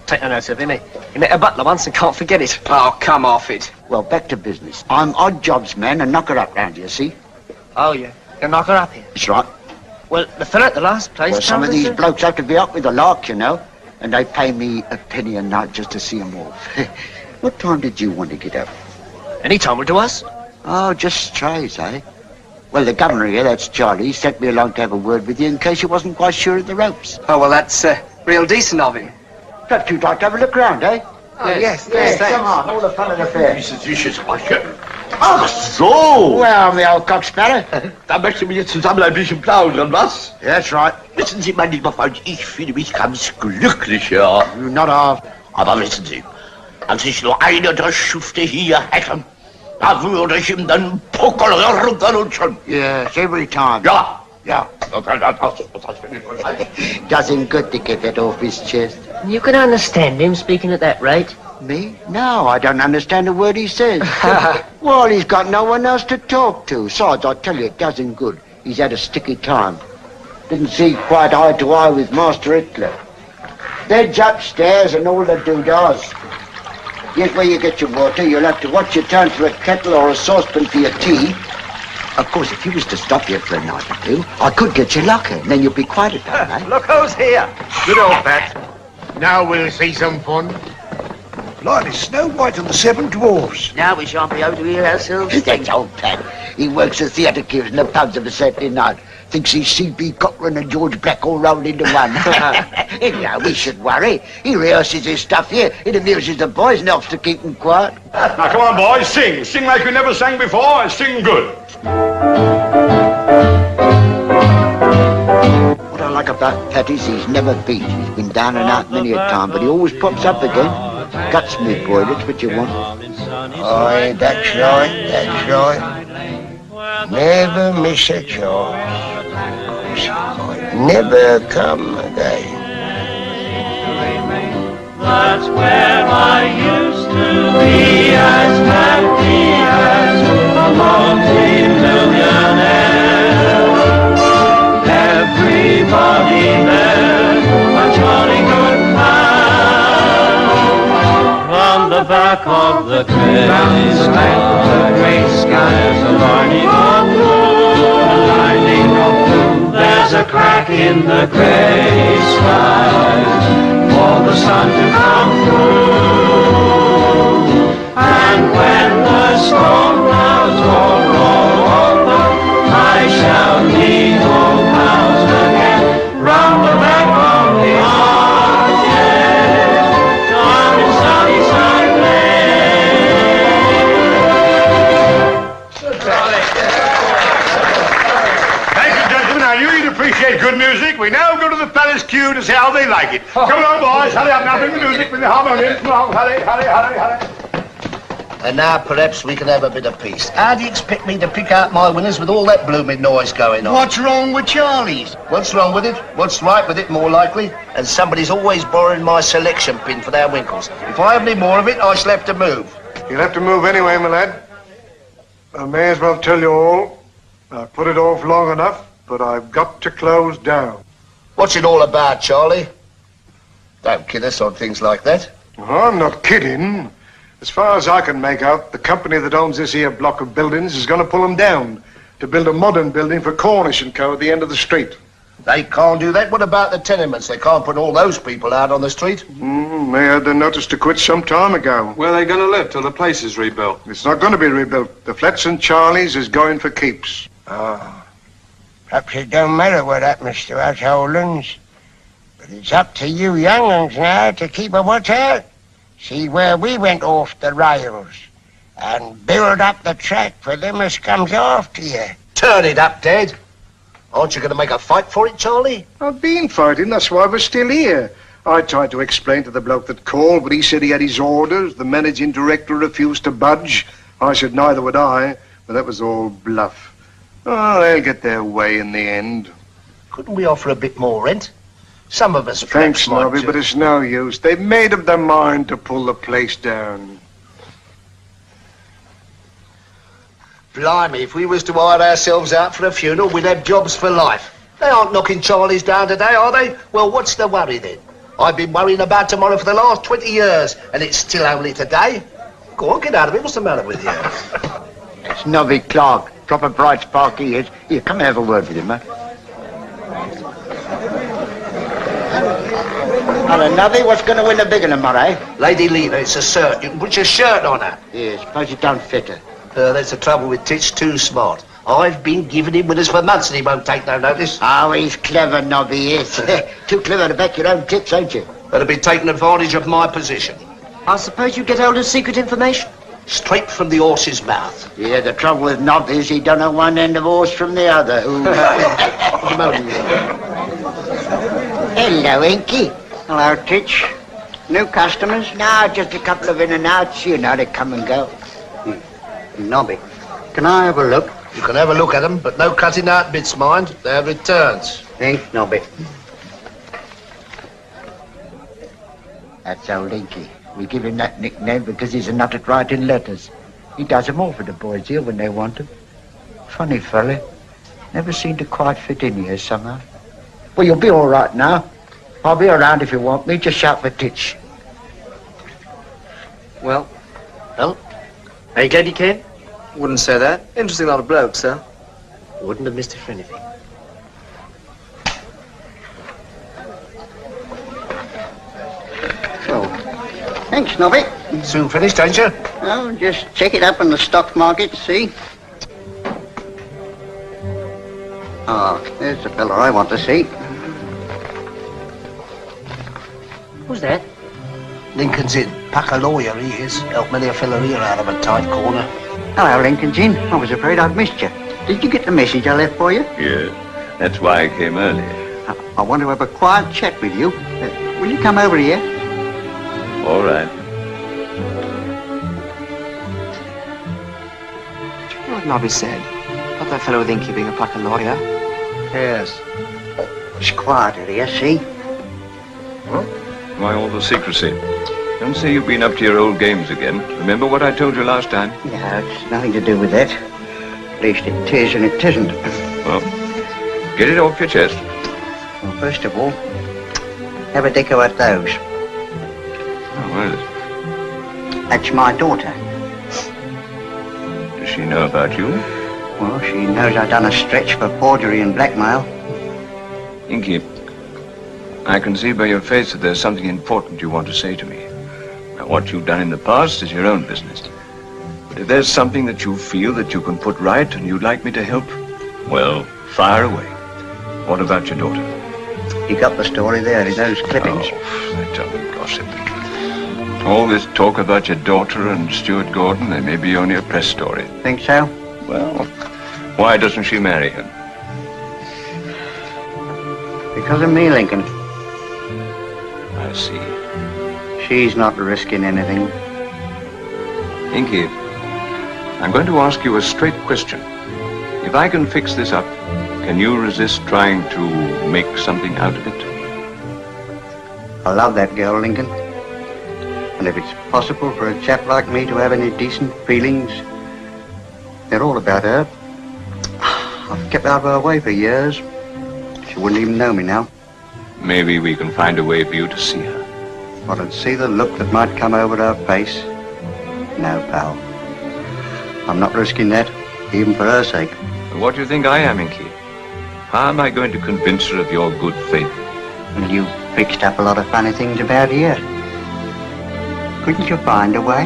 [SPEAKER 18] Take no notice of him, He met a butler once and can't forget it.
[SPEAKER 20] Oh, come off it.
[SPEAKER 3] Well, back to business. I'm odd jobs man and knocker up round here, see?
[SPEAKER 18] Oh, yeah. You'll knock her up here.
[SPEAKER 3] That's right.
[SPEAKER 18] Well, the fellow at the last place...
[SPEAKER 3] Well, some of
[SPEAKER 18] told us
[SPEAKER 3] these
[SPEAKER 18] that-
[SPEAKER 3] blokes have to be up with the lark, you know. And they pay me a penny a night just to see 'em off. What time did you want to get up?
[SPEAKER 18] Any time will do us.
[SPEAKER 3] Oh, just strays, eh? Well, the governor here, that's Charlie, he sent me along to have a word with you in case you wasn't quite sure of the ropes.
[SPEAKER 7] Oh, well, that's real decent of him.
[SPEAKER 3] Perhaps you'd like to have a look round, eh?
[SPEAKER 7] Oh, yes, thanks.
[SPEAKER 3] Come on, all the fun of the fair.
[SPEAKER 21] Ach so!
[SPEAKER 3] Well, the old cocksparrow.
[SPEAKER 21] Da möchte man jetzt zusammen ein bisschen plaudern, was?
[SPEAKER 3] That's right.
[SPEAKER 21] Wissen Sie, mein lieber Freund, ich fühle mich ganz glücklich, ja.
[SPEAKER 3] Not half.
[SPEAKER 21] Aber wissen Sie, als ich nur eine der Schufte hier hätte, da würde ich ihm den Puckel runterrutschen.
[SPEAKER 3] Yes, every time.
[SPEAKER 21] Ja.
[SPEAKER 3] Yeah. Does him good to get that off his chest.
[SPEAKER 7] You can understand him speaking at that rate.
[SPEAKER 3] Me? No, I don't understand a word he says. Well, he's got no one else to talk to. Besides, I tell you, it does him good. He's had a sticky time. Didn't see quite eye to eye with Master Hitler. Bed's upstairs and all the doodahs. Here's where you get your water. You'll have to watch your turn for a kettle or a saucepan for your tea. Of course, if you was to stop here for a night or two, I could get you locker, and then you'll be quite at home, eh?
[SPEAKER 19] Look who's here. Good old Bat. Now we'll see some fun. Blimey, Snow White and the Seven Dwarfs.
[SPEAKER 21] Now we shan't be able to hear ourselves.
[SPEAKER 3] That's old Pat. He works the theatre cues and the pubs of a Saturday night. Thinks he's C.B. Cochran and George Black all rolled into one. Anyhow, we should worry. He rehearses his stuff here. It amuses the boys and helps to keep them quiet.
[SPEAKER 5] Now, come on, boys, sing. Sing like you never sang before, and sing good.
[SPEAKER 3] What I like about Pat is he's never beat. He's been down and out many a time, but he always pops up again. Guts me, boy, that's what you want.
[SPEAKER 15] Aye, that's right, that's right. Never miss a chance. She might never come again.
[SPEAKER 16] That's where I used to be, as happy as a multi-millionaire. Everybody there, a jolly good man. From the back of the grey sky, there's a lining of blue, a lining of blue. There's a crack in the grey skies for the sun to come through. And when the storm clouds all roll over, I shall need no clouds again. Round the back of the arches, down in Sunnyside Lane.
[SPEAKER 5] Thank you, gentlemen. I knew you'd appreciate good music. We now go to the palace queue to see how they like it. Come on, boys. Hurry up now. Bring the music. Bring the harmonium. Come on. Hurry, hurry, hurry, hurry.
[SPEAKER 13] And now perhaps we can have a bit of peace. How do you expect me to pick out my winners with all that blooming noise going on?
[SPEAKER 21] What's wrong with Charlie's?
[SPEAKER 13] What's wrong with it? What's right with it, more likely? And somebody's always borrowing my selection pin for their winkles. If I have any more of it, I shall have to move.
[SPEAKER 19] You'll have to move anyway, my lad. I may as well tell you all. I've put it off long enough, but I've got to close down.
[SPEAKER 13] What's it all about, Charlie? Don't kid us on things like that.
[SPEAKER 19] I'm not kidding. As far as I can make out, the company that owns this here block of buildings is going to pull them down to build a modern building for Cornish & Co. at the end of the street.
[SPEAKER 13] They can't do that. What about the tenements? They can't put all those people out on the street.
[SPEAKER 19] They had the notice to quit some time ago.
[SPEAKER 20] Where are they going to live till the place is rebuilt?
[SPEAKER 19] It's not going to be rebuilt. The flats in Charlie's is going for keeps.
[SPEAKER 15] Oh, perhaps it don't matter what happens to us Hollands, but it's up to you young'uns now to keep a watch out. See where we went off the rails and build up the track for them as comes after you.
[SPEAKER 13] Turn it up, Dad. Aren't you going to make a fight for it, Charlie?
[SPEAKER 19] I've been fighting, that's why we're still here. I tried to explain to the bloke that called, but he said he had his orders. The managing director refused to budge. I said neither would I, but that was all bluff. Oh, they'll get their way in the end.
[SPEAKER 13] Couldn't we offer a bit more rent? Some of us...
[SPEAKER 19] Thanks, Nobby, but it's no use. They've made up their mind to pull the place down.
[SPEAKER 13] Blimey, if we was to hire ourselves out for a funeral, we'd have jobs for life. They aren't knocking Charlie's down today, are they? Well, what's the worry then? I've been worrying about tomorrow for the last 20 years, and it's still only today. Go on, get out of it. What's the matter with you?
[SPEAKER 3] It's Nobby Clark. Proper bright spark he is. Here, come and have a word with him, man. Hello, Nobby. What's going to win the big one tomorrow, eh?
[SPEAKER 13] Lady Lena, it's a shirt. You can put your shirt on her.
[SPEAKER 3] Yeah, suppose it don't fit her.
[SPEAKER 13] That's the trouble with Titch, too smart. I've been giving him winners for months and he won't take no notice.
[SPEAKER 3] Oh, he's clever, Nobby, yes. Too clever to back your own tits, ain't you?
[SPEAKER 13] That'll be taking advantage of my position.
[SPEAKER 21] I suppose you get hold of secret information?
[SPEAKER 13] Straight from the horse's mouth.
[SPEAKER 3] Yeah, the trouble with Nobby is he don't know one end of horse from the other. Hello, Inky.
[SPEAKER 22] Hello, Titch. New customers?
[SPEAKER 3] No, just a couple of in and outs. You know, they come and go.
[SPEAKER 22] Nobby, can I have a look?
[SPEAKER 13] You can have a look at them, but no cutting out bits, mind. They have returns.
[SPEAKER 22] Thanks, Nobby.
[SPEAKER 3] That's old Inky. We give him that nickname because he's a nut at writing letters. He does them all for the boys here when they want them. Funny fella. Never seemed to quite fit in here somehow. Well, you'll be all right now. I'll be around if you want me. Just shout for Titch.
[SPEAKER 7] Well, are you glad you came?
[SPEAKER 14] Wouldn't say that. Interesting lot of blokes, sir.
[SPEAKER 7] Wouldn't have missed it for anything.
[SPEAKER 22] So, thanks, Nobby.
[SPEAKER 13] Soon finished, ain't you?
[SPEAKER 22] Oh, just check it up on the stock market, see? Ah, there's the fella I want to see.
[SPEAKER 7] Who's that?
[SPEAKER 13] Lincoln's in. Pack a lawyer, he is. Help many a fella here out of a tight corner.
[SPEAKER 22] Hello, Lincoln's in. I was afraid I'd missed you. Did you get the message I left for you?
[SPEAKER 2] Yes, that's why I came early.
[SPEAKER 22] I want to have a quiet chat with you. Will you come over here?
[SPEAKER 2] All right.
[SPEAKER 14] Do you know what Nobby said? About that fellow with Inky being a plucker lawyer?
[SPEAKER 22] Yes. It's quieter here, see?
[SPEAKER 2] Why all the secrecy? Don't say you've been up to your old games again. Remember what I told you last time?
[SPEAKER 22] Yeah, it's nothing to do with that. At least it is and it isn't.
[SPEAKER 2] Well, get it off your chest.
[SPEAKER 22] Well, first of all, have a deco at those.
[SPEAKER 2] Oh, what is it?
[SPEAKER 22] That's my daughter.
[SPEAKER 2] Does she know about you?
[SPEAKER 22] Well, she knows I've done a stretch for forgery and blackmail.
[SPEAKER 2] Inky, I can see by your face that there's something important you want to say to me. Now, what you've done in the past is your own business. But if there's something that you feel that you can put right and you'd like me to help, well, fire away. What about your daughter?
[SPEAKER 22] You got the story there in those clippings.
[SPEAKER 2] Oh, that's only gossip. All this talk about your daughter and Stuart Gordon, they may be only a press story.
[SPEAKER 22] Think so?
[SPEAKER 2] Well, why doesn't she marry him?
[SPEAKER 22] Because of me, Lincoln.
[SPEAKER 2] I see.
[SPEAKER 22] She's not risking anything.
[SPEAKER 2] Inky, I'm going to ask you a straight question. If I can fix this up, can you resist trying to make something out of it?
[SPEAKER 22] I love that girl, Lincoln. And if it's possible for a chap like me to have any decent feelings, they're all about her. I've kept out of her way for years. She wouldn't even know me now.
[SPEAKER 2] Maybe we can find a way for you to see her.
[SPEAKER 22] But I'd see the look that might come over her face. No, pal. I'm not risking that, even for her sake.
[SPEAKER 2] What do you think I am, Inky? How am I going to convince her of your good faith?
[SPEAKER 22] Well, you fixed up a lot of funny things about here. Couldn't you find a way?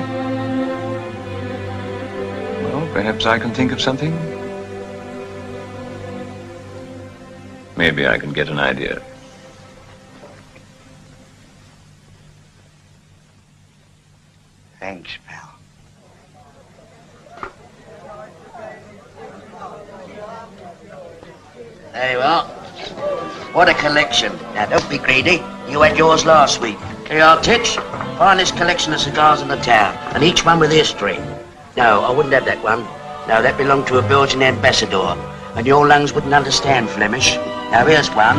[SPEAKER 2] Well, perhaps I can think of something. Maybe I can get an idea.
[SPEAKER 22] Thanks, pal.
[SPEAKER 21] There you are. What a collection. Now, don't be greedy. You had yours last week. Here you are, Titch. Finest collection of cigars in the town, and each one with history. No, I wouldn't have that one. No, that belonged to a Belgian ambassador, and your lungs wouldn't understand Flemish. Now, here's one.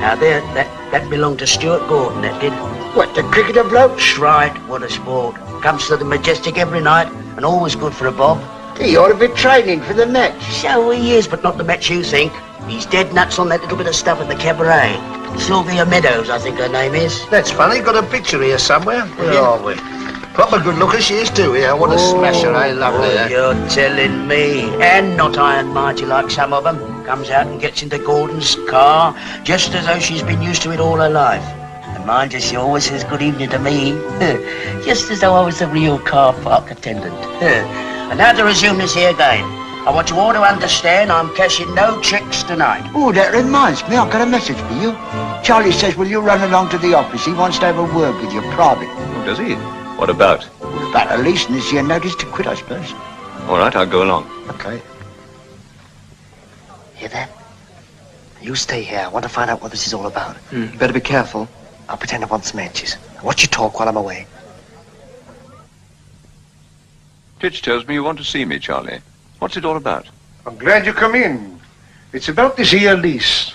[SPEAKER 21] Now, there, that belonged to Stuart Gordon, that did.
[SPEAKER 3] What, the cricketer bloke?
[SPEAKER 21] That's right, what a sport. Comes to the Majestic every night, and always good for a bob.
[SPEAKER 3] He ought to be training for the match.
[SPEAKER 21] So he is, but not the match you think. He's dead nuts on that little bit of stuff at the cabaret. Sylvia Meadows, I think her name is.
[SPEAKER 13] That's funny, got a picture here somewhere. Where are we? Proper good looker she is too, yeah. What a smasher, eh? Lovely, eh?
[SPEAKER 21] You're telling me. And not iron mighty like some of them. Comes out and gets into Gordon's car, just as though she's been used to it all her life. And mind you, she always says good evening to me. Just as though I was the real car park attendant. And now to resume this here game. I want you all to understand I'm cashing no checks tonight.
[SPEAKER 3] Oh, that reminds me, I've got a message for you. Charlie says, will you run along to the office? He wants to have a word with you, private.
[SPEAKER 2] Oh, does he? What about?
[SPEAKER 3] About releasing this here notice to quit, I suppose.
[SPEAKER 2] All right, I'll go along.
[SPEAKER 3] Okay.
[SPEAKER 18] Hear that? You stay here. I want to find out what this is all about.
[SPEAKER 14] Better be careful.
[SPEAKER 18] I'll pretend I want some matches. Watch you talk while I'm away.
[SPEAKER 2] Titch tells me you want to see me, Charlie. What's it all about?
[SPEAKER 19] I'm glad you come in. It's about this here lease.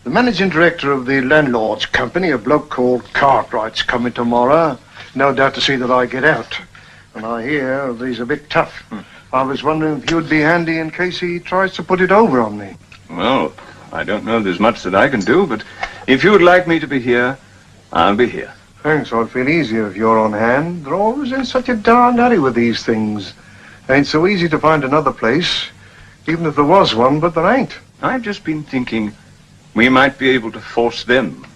[SPEAKER 19] The managing director of the landlord's company, a bloke called Cartwright's coming tomorrow. No doubt to see that I get out. And I hear he's a bit tough. I was wondering if you'd be handy in case he tries to put it over on me.
[SPEAKER 2] Well, I don't know there's much that I can do, but if you would like me to be here, I'll be here.
[SPEAKER 19] Thanks, I'd feel easier if you're on hand. They're always in such a darned hurry with these things. Ain't so easy to find another place, even if there was one, but there ain't.
[SPEAKER 2] I've just been thinking we might be able to force them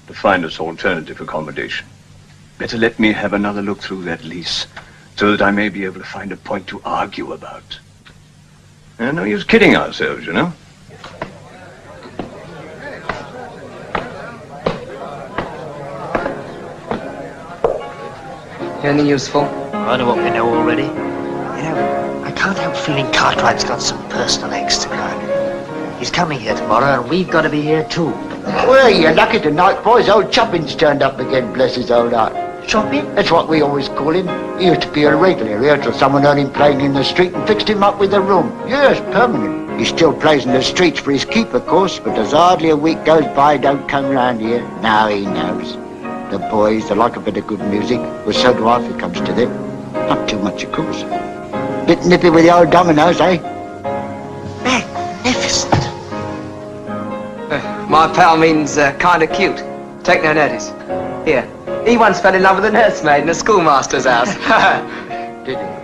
[SPEAKER 2] to find us alternative accommodation. Better let me have another look through that lease, so that I may be able to find a point to argue about. And no use kidding ourselves, you know.
[SPEAKER 14] Anything useful?
[SPEAKER 7] I know what we know already. You know, I can't help feeling Cartwright's got some personal eggs to crack. He's coming here tomorrow, and we've got to be here too.
[SPEAKER 3] Well, you're lucky tonight, boys. Old Choppin's turned up again, bless his old heart.
[SPEAKER 7] Choppin?
[SPEAKER 3] That's what we always call him. He used to be a regular here till someone heard him playing in the street and fixed him up with a room. Yes, permanent. He still plays in the streets for his keep, of course, but there's hardly a week goes by he don't come round here. Now he knows. The boys, they like a bit of good music. Well, so do I if it comes to them. Not too much, of course. Bit nippy with the old dominoes, eh?
[SPEAKER 7] Magnificent.
[SPEAKER 14] My pal means kind of cute. Take no notice. Here, he once fell in love with a nursemaid in a schoolmaster's house.
[SPEAKER 3] Did he?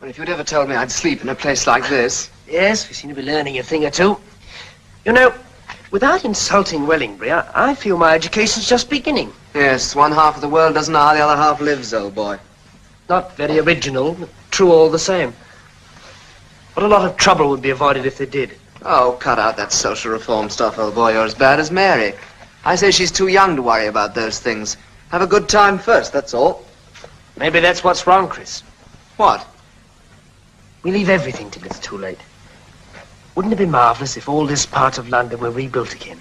[SPEAKER 14] Well, if you'd ever told me I'd sleep in a place like this.
[SPEAKER 7] Yes, we seem to be learning a thing or two. You know, without insulting Wellingbury, I feel my education's just beginning.
[SPEAKER 14] Yes, one half of the world doesn't know how the other half lives, old boy.
[SPEAKER 7] Not very original, but true all the same. What a lot of trouble would be avoided if they did.
[SPEAKER 14] Oh, cut out that social reform stuff, old boy. You're as bad as Mary. I say she's too young to worry about those things. Have a good time first, that's all.
[SPEAKER 7] Maybe that's what's wrong, Chris.
[SPEAKER 14] What?
[SPEAKER 7] We leave everything till it's too late. Wouldn't it be marvellous if all this part of London were rebuilt again?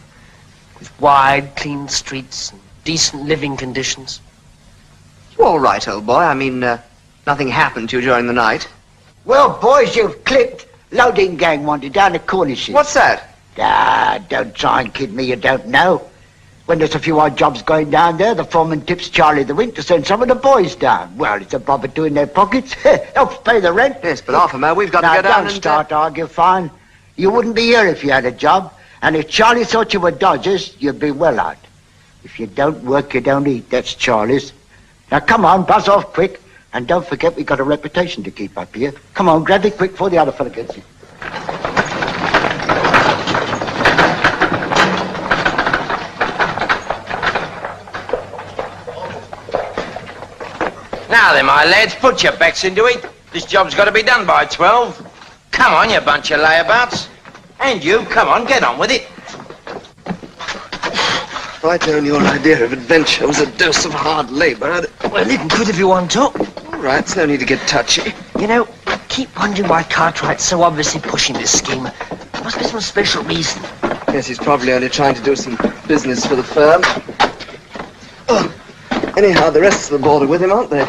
[SPEAKER 7] With wide, clean streets and decent living conditions.
[SPEAKER 14] You all right, old boy? I mean, nothing happened to you during the night?
[SPEAKER 3] Well, boys, you've clipped. Loading gang wanted down the corner sheet.
[SPEAKER 14] What's that?
[SPEAKER 3] Don't try and kid me, you don't know. When there's a few odd jobs going down there, the foreman tips Charlie the Wink to send some of the boys down. Well, it's a bobber to in their pockets. Helps pay the rent.
[SPEAKER 14] Yes, but half a man, we've got to go down
[SPEAKER 3] don't start to argue, fine. You wouldn't be here if you had a job. And if Charlie thought you were dodgers, you'd be well out. If you don't work, you don't eat. That's Charlie's. Now, come on, buzz off quick. And don't forget we've got a reputation to keep up here. Come on, grab it quick before the other fella gets it.
[SPEAKER 4] Now then, my lads, put your backs into it. This job's got to be done by 12. Come on, you bunch of layabouts. And you, come on, get on with it.
[SPEAKER 14] If I'd known your idea of adventure was a dose of hard labour,
[SPEAKER 7] Well, you can quit if you want to.
[SPEAKER 14] All right, there's no need to get touchy.
[SPEAKER 7] You know, I keep wondering why Cartwright's so obviously pushing this scheme. There must be some special reason.
[SPEAKER 14] Yes, he's probably only trying to do some business for the firm. Oh, anyhow, the rest of the board are with him, aren't they?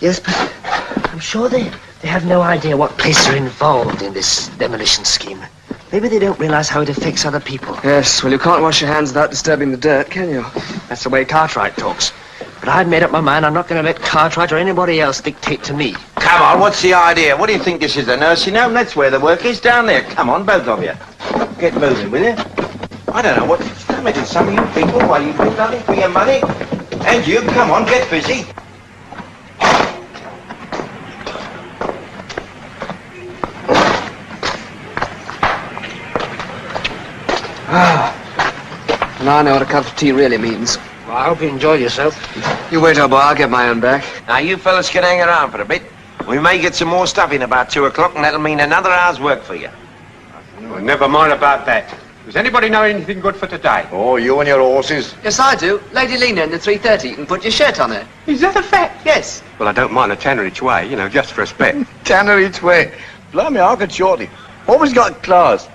[SPEAKER 7] Yes, but I'm sure they have no idea what place they're involved in this demolition scheme. Maybe they don't realize how it affects other people.
[SPEAKER 14] Yes, well, you can't wash your hands without disturbing the dirt, can you?
[SPEAKER 7] That's the way Cartwright talks. But I've made up my mind I'm not going to let Cartwright or anybody else dictate to me.
[SPEAKER 4] Come on, what's the idea? What do you think this is, a nursing home? That's where the work is, down there. Come on, both of you. Get moving, will you? I don't know what to stomach in some of you people while you do nothing for your money. And you, come on, get busy.
[SPEAKER 14] Now I know what a cup of tea really means.
[SPEAKER 7] Well, I hope you enjoy yourself.
[SPEAKER 14] You wait, old boy, I'll get my own back.
[SPEAKER 4] Now, you fellas can hang around for a bit. We may get some more stuff in about 2 o'clock, and that'll mean another hour's work for you.
[SPEAKER 5] Well, never mind about that. Does anybody know anything good for today?
[SPEAKER 19] Oh, you and your horses.
[SPEAKER 14] Yes, I do. Lady Lena in the 3:30. You can put your shirt on her.
[SPEAKER 5] Is that a fact?
[SPEAKER 14] Yes.
[SPEAKER 5] Well, I don't mind a tenner each way, you know, just for a spec.
[SPEAKER 19] Tanner each way. Blimey, I'll get shorty. Always got class.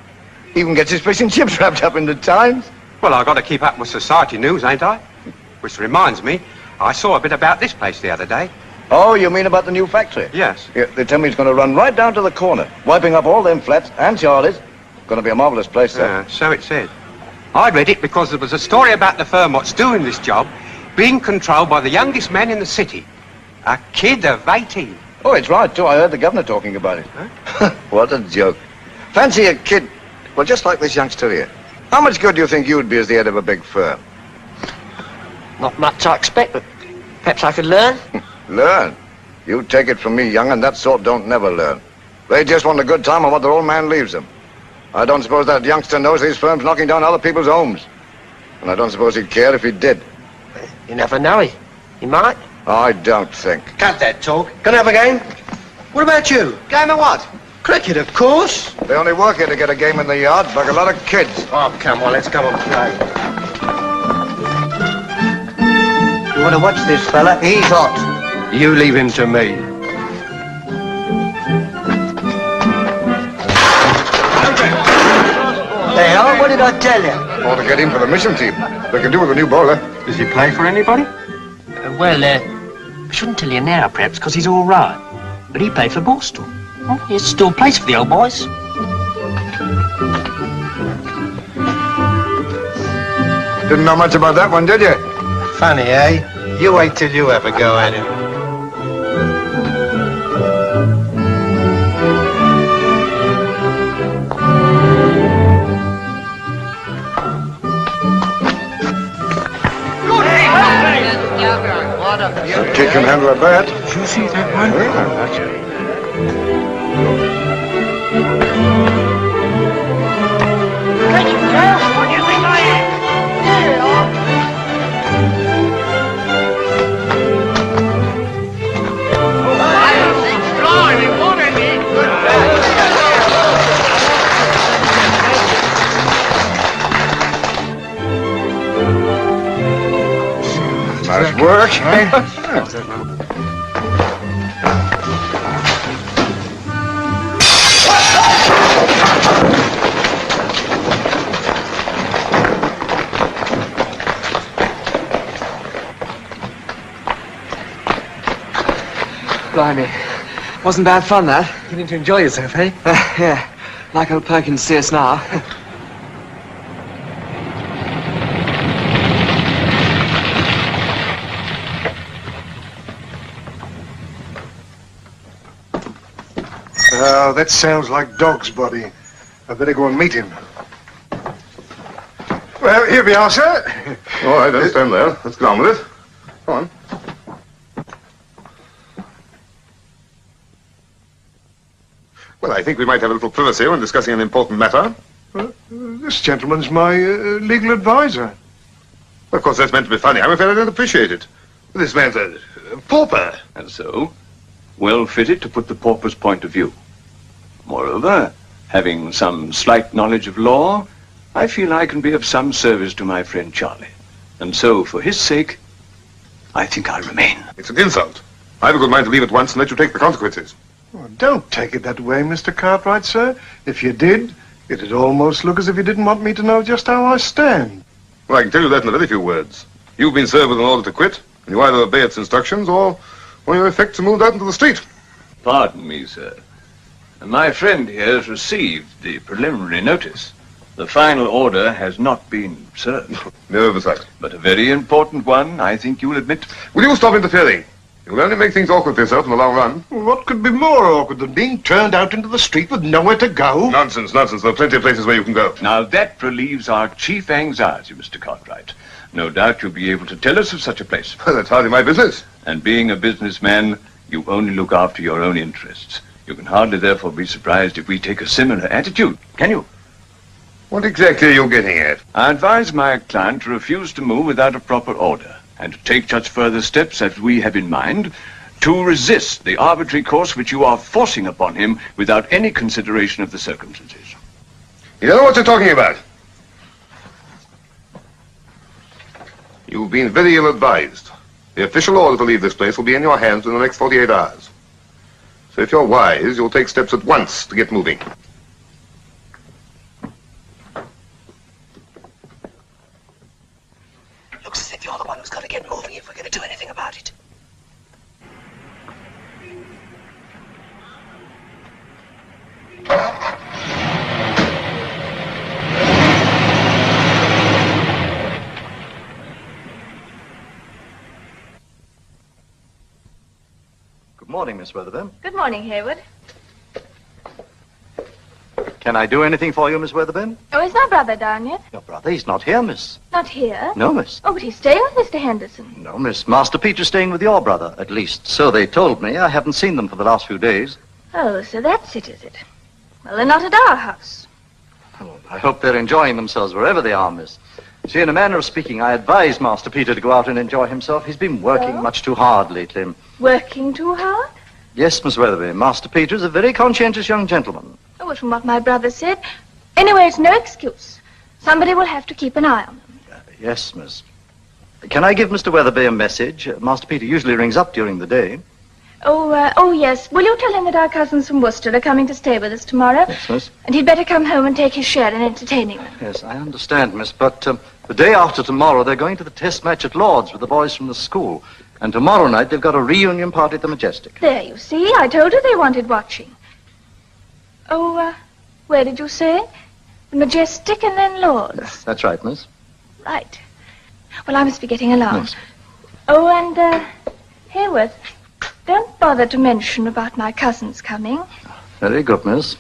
[SPEAKER 19] Even gets his fish and chips wrapped up in the Times.
[SPEAKER 5] Well, I've got to keep up with society news, ain't I? Which reminds me, I saw a bit about this place the other day.
[SPEAKER 19] Oh, you mean about the new factory?
[SPEAKER 5] Yes.
[SPEAKER 19] Yeah, they tell me it's going to run right down to the corner, wiping up all them flats and Charlie's. Going to be a marvellous place, sir.
[SPEAKER 5] So it said. I read it because there was a story about the firm what's doing this job being controlled by the youngest man in the city. A kid of 18.
[SPEAKER 19] Oh, it's right, too. I heard the governor talking about it. Huh? What a joke. Fancy a kid, well, just like this youngster here. How much good do you think you'd be as the head of a big firm?
[SPEAKER 7] Not much, I expect, but perhaps I could learn.
[SPEAKER 19] Learn? You take it from me, young, and that sort don't never learn. They just want a good time on what their old man leaves them. I don't suppose that youngster knows these firms knocking down other people's homes. And I don't suppose he'd care if he did.
[SPEAKER 7] You never know. He might.
[SPEAKER 19] I don't think.
[SPEAKER 13] Cut that talk. Can I have a game? What about you?
[SPEAKER 14] Game of what?
[SPEAKER 13] Cricket, of course.
[SPEAKER 19] They only work here to get a game in the yard, like a lot of kids.
[SPEAKER 13] Oh, come on, let's come and play.
[SPEAKER 15] You want to watch this fella? He's hot.
[SPEAKER 5] You leave him to me.
[SPEAKER 15] They are? What did I tell you?
[SPEAKER 19] Ought to get him for the mission team. They can do with a new bowler.
[SPEAKER 5] Does he play for anybody?
[SPEAKER 7] I shouldn't tell you now, perhaps, because he's all right. But he played for Boston. Well, he still plays for the old boys.
[SPEAKER 19] Didn't know much about that one, did you?
[SPEAKER 13] Funny, eh? You wait till you have a go at him.
[SPEAKER 19] That kid can handle a bat.
[SPEAKER 5] Did you see that one? That's it.
[SPEAKER 16] Catch him, Joe! What do you think I am?
[SPEAKER 5] Nice work.
[SPEAKER 14] Blimey. Wasn't bad fun, that.
[SPEAKER 7] Beginning to enjoy yourself, eh?
[SPEAKER 14] Yeah. Like old Perkins see us now.
[SPEAKER 19] That sounds like Dog's body. I better go and meet him. Well, here we are, sir.
[SPEAKER 10] All right, don't stand there. Let's get on with it. Go on. Well, I think we might have a little privacy when discussing an important matter.
[SPEAKER 19] This gentleman's my legal advisor.
[SPEAKER 10] Well, of course, that's meant to be funny. I'm afraid I don't appreciate it. This man's a pauper.
[SPEAKER 2] And so, well fitted to put the pauper's point of view. Moreover, having some slight knowledge of law, I feel I can be of some service to my friend Charlie. And so, for his sake, I think I'll remain.
[SPEAKER 10] It's an insult. I've a good mind to leave at once and let you take the consequences.
[SPEAKER 19] Oh, don't take it that way, Mr. Cartwright, sir. If you did, it'd almost look as if you didn't want me to know just how I stand.
[SPEAKER 10] Well, I can tell you that in a very few words. You've been served with an order to quit, and you either obey its instructions or your effects are moved out into the street.
[SPEAKER 2] Pardon me, sir. My friend here has received the preliminary notice. The final order has not been served.
[SPEAKER 10] No oversight.
[SPEAKER 2] But a very important one, I think you'll admit.
[SPEAKER 10] Will you stop interfering? You'll only make things awkward for yourself in the long run.
[SPEAKER 19] What could be more awkward than being turned out into the street with nowhere to go?
[SPEAKER 10] Nonsense, nonsense. There are plenty of places where you can go.
[SPEAKER 2] Now that relieves our chief anxiety, Mr. Cartwright. No doubt you'll be able to tell us of such a place.
[SPEAKER 10] Well, that's hardly my business.
[SPEAKER 2] And being a businessman, you only look after your own interests. You can hardly therefore be surprised if we take a similar attitude, can you?
[SPEAKER 10] What exactly are you getting at?
[SPEAKER 2] I advise my client to refuse to move without a proper order, and to take such further steps as we have in mind to resist the arbitrary course which you are forcing upon him without any consideration of the circumstances.
[SPEAKER 10] You don't know what you're talking about. You've been very ill-advised. The official order to leave this place will be in your hands in the next 48 hours. So if you're wise, you'll take steps at once to get moving.
[SPEAKER 21] Looks as if you're the one who's got to get moving if we're going to do anything about it.
[SPEAKER 6] Good morning, Miss Weatherby.
[SPEAKER 12] Good morning, Hayward.
[SPEAKER 6] Can I do anything for you, Miss Weatherby?
[SPEAKER 12] Oh, is my brother down yet?
[SPEAKER 6] Your brother, he's not here, miss.
[SPEAKER 12] Not here?
[SPEAKER 6] No, miss.
[SPEAKER 12] Oh, but he's staying with Mr. Henderson.
[SPEAKER 6] No, miss. Master Peter's staying with your brother, at least. So they told me. I haven't seen them for the last few days.
[SPEAKER 12] Oh, so that's it, is it? Well, they're not at our house.
[SPEAKER 6] Oh, I hope they're enjoying themselves wherever they are, miss. See, in a manner of speaking, I advise Master Peter to go out and enjoy himself. He's been working much too hard lately.
[SPEAKER 12] Working too hard?
[SPEAKER 6] Yes, Miss Weatherby. Master Peter is a very conscientious young gentleman.
[SPEAKER 12] Oh, well, from what my brother said. Anyway, it's no excuse. Somebody will have to keep an eye on them.
[SPEAKER 6] Yes, miss. Can I give Mr. Weatherby a message? Master Peter usually rings up during the day.
[SPEAKER 12] Oh, yes. Will you tell him that our cousins from Worcester are coming to stay with us tomorrow?
[SPEAKER 6] Yes, miss.
[SPEAKER 12] And he'd better come home and take his share in entertaining them.
[SPEAKER 6] Yes, I understand, miss, but the day after tomorrow, they're going to the test match at Lord's with the boys from the school. And tomorrow night, they've got a reunion party at the Majestic.
[SPEAKER 12] There, you see. I told you they wanted watching. Oh, where did you say? The Majestic and then Lord's.
[SPEAKER 6] That's right, miss.
[SPEAKER 12] Right. Well, I must be getting along.
[SPEAKER 6] Yes.
[SPEAKER 12] Oh, and, Hayward, don't bother to mention about my cousins coming.
[SPEAKER 6] Very good, miss.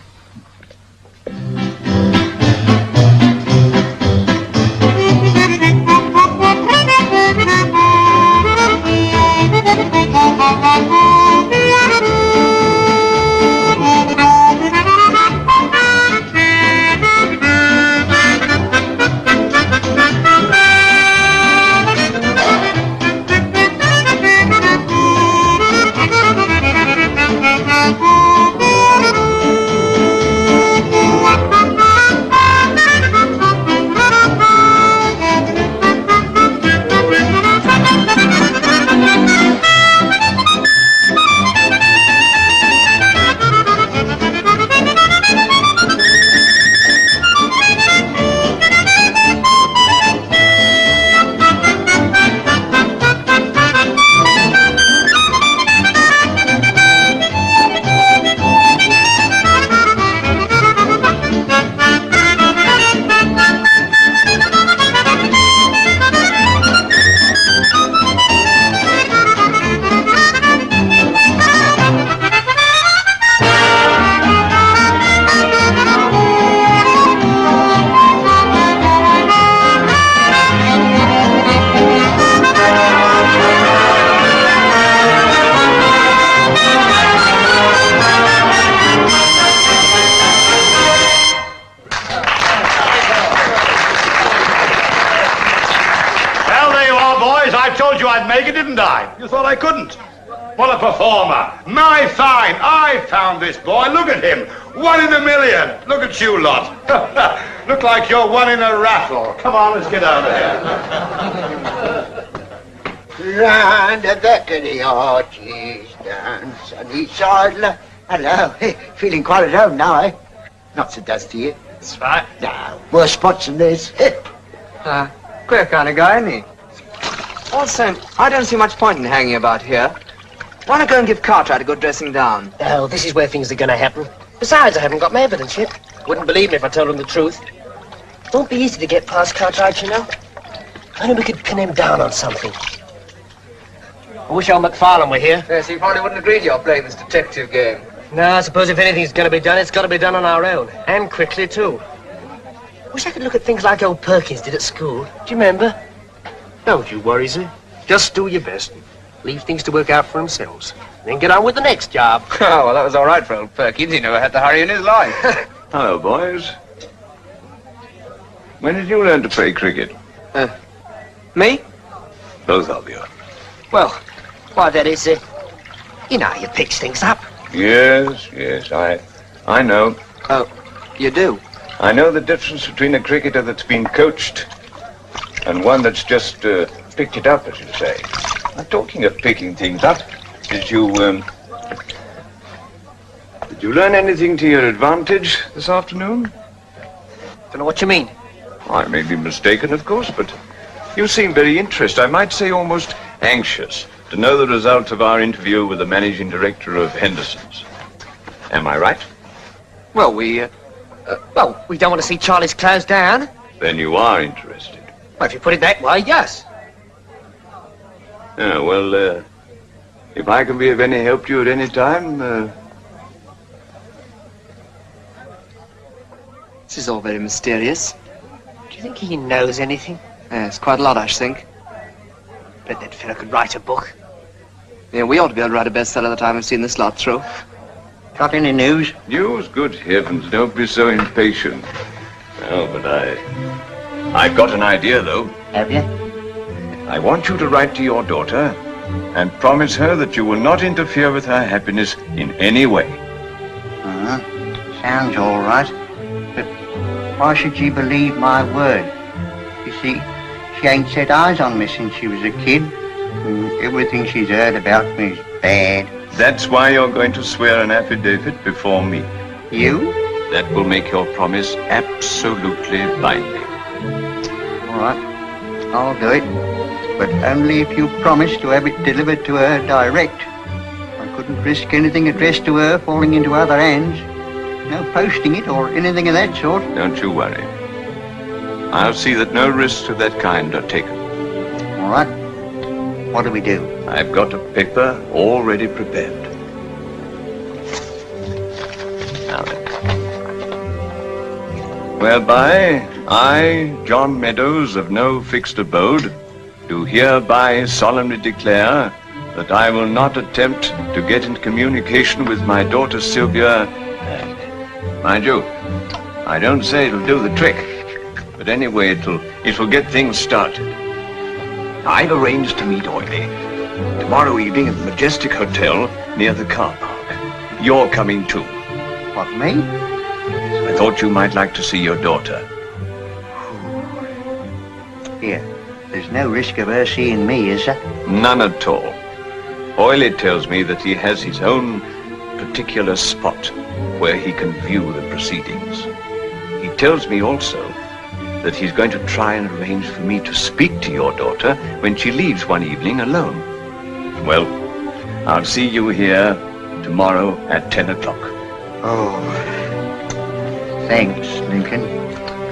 [SPEAKER 5] told you I'd make it, didn't I? You thought I couldn't. What a performer. My fine. I found this boy. Look at him. 1 in a million. Look at you lot. Look like you're 1 in a raffle. Come on, let's get out of here.
[SPEAKER 3] Round the back of the arches, down sunny side. Hello. Feeling quite at home now, eh? Not so dusty, eh?
[SPEAKER 7] That's right.
[SPEAKER 3] No, worse spots than this.
[SPEAKER 14] Queer kind of guy, isn't he? Also, I don't see much point in hanging about here. Why not go and give Cartwright a good dressing down?
[SPEAKER 7] Oh, this is where things are going to happen. Besides, I haven't got my evidence yet. Wouldn't believe me if I told him the truth. Won't be easy to get past Cartwright, you know. Only we could pin him down on something. I wish old McFarlane were here.
[SPEAKER 14] Yes, he probably wouldn't agree to your playing this detective game.
[SPEAKER 7] No, I suppose if anything's going to be done, it's got to be done on our own. And quickly, too. Wish I could look at things like old Perkins did at school. Do you remember? Don't you worry, sir. Just do your best. Leave things to work out for themselves. Then get on with the next job.
[SPEAKER 20] Oh, well, that was all right for old Perkins. He never had to hurry in his life.
[SPEAKER 2] Hello, boys. When did you learn to play cricket?
[SPEAKER 14] Me?
[SPEAKER 2] Both of you.
[SPEAKER 7] Well, why, that is, you know how you pitch things up.
[SPEAKER 2] Yes, I know.
[SPEAKER 14] Oh, you do?
[SPEAKER 2] I know the difference between a cricketer that's been coached and one that's just picked it up, as you say. I'm talking of picking things up. Did you learn anything to your advantage this afternoon?
[SPEAKER 7] Don't know what you mean.
[SPEAKER 2] I may be mistaken, of course, but you seem very interested, I might say almost anxious, to know the result of our interview with the managing director of Henderson's. Am I right?
[SPEAKER 7] Well, we don't want to see Charlie's closed down.
[SPEAKER 2] Then you are interested.
[SPEAKER 7] Well, if you put it that way, yes.
[SPEAKER 2] Yeah, well, if I can be of any help to you at any time,
[SPEAKER 14] This is all very mysterious.
[SPEAKER 7] Do you think he knows anything?
[SPEAKER 14] Yes, quite a lot, I should think.
[SPEAKER 7] Bet that fellow could write a book.
[SPEAKER 14] Yeah, we ought to be able to write a bestseller the time we've seen this lot through.
[SPEAKER 3] Got any news?
[SPEAKER 2] News? Good heavens, don't be so impatient. No, but I've got an idea, though.
[SPEAKER 3] Have you?
[SPEAKER 2] I want you to write to your daughter and promise her that you will not interfere with her happiness in any way.
[SPEAKER 3] Sounds all right. But why should she believe my word? You see, she ain't set eyes on me since she was a kid. And everything she's heard about me is bad.
[SPEAKER 2] That's why you're going to swear an affidavit before me.
[SPEAKER 3] You?
[SPEAKER 2] That will make your promise absolutely binding.
[SPEAKER 3] All right, I'll do it. But only if you promise to have it delivered to her direct. I couldn't risk anything addressed to her falling into other hands. No posting it or anything of that sort.
[SPEAKER 2] Don't you worry. I'll see that no risks of that kind are taken.
[SPEAKER 3] All right. What do we do?
[SPEAKER 2] I've got a paper already prepared. Now then. Whereby I, John Meadows, of no fixed abode, do hereby solemnly declare that I will not attempt to get in communication with my daughter Sylvia. Mind you, I don't say it'll do the trick, but anyway it'll get things started. I've arranged to meet Orme tomorrow evening at the Majestic Hotel near the car park. You're coming too.
[SPEAKER 3] What, me?
[SPEAKER 2] I thought you might like to see your daughter.
[SPEAKER 3] Here, there's no risk of her seeing me, is there?
[SPEAKER 2] None at all. Oily tells me that he has his own particular spot where he can view the proceedings. He tells me also that he's going to try and arrange for me to speak to your daughter when she leaves one evening alone. Well, I'll see you here tomorrow at 10 o'clock.
[SPEAKER 3] Oh, thanks, Lincoln.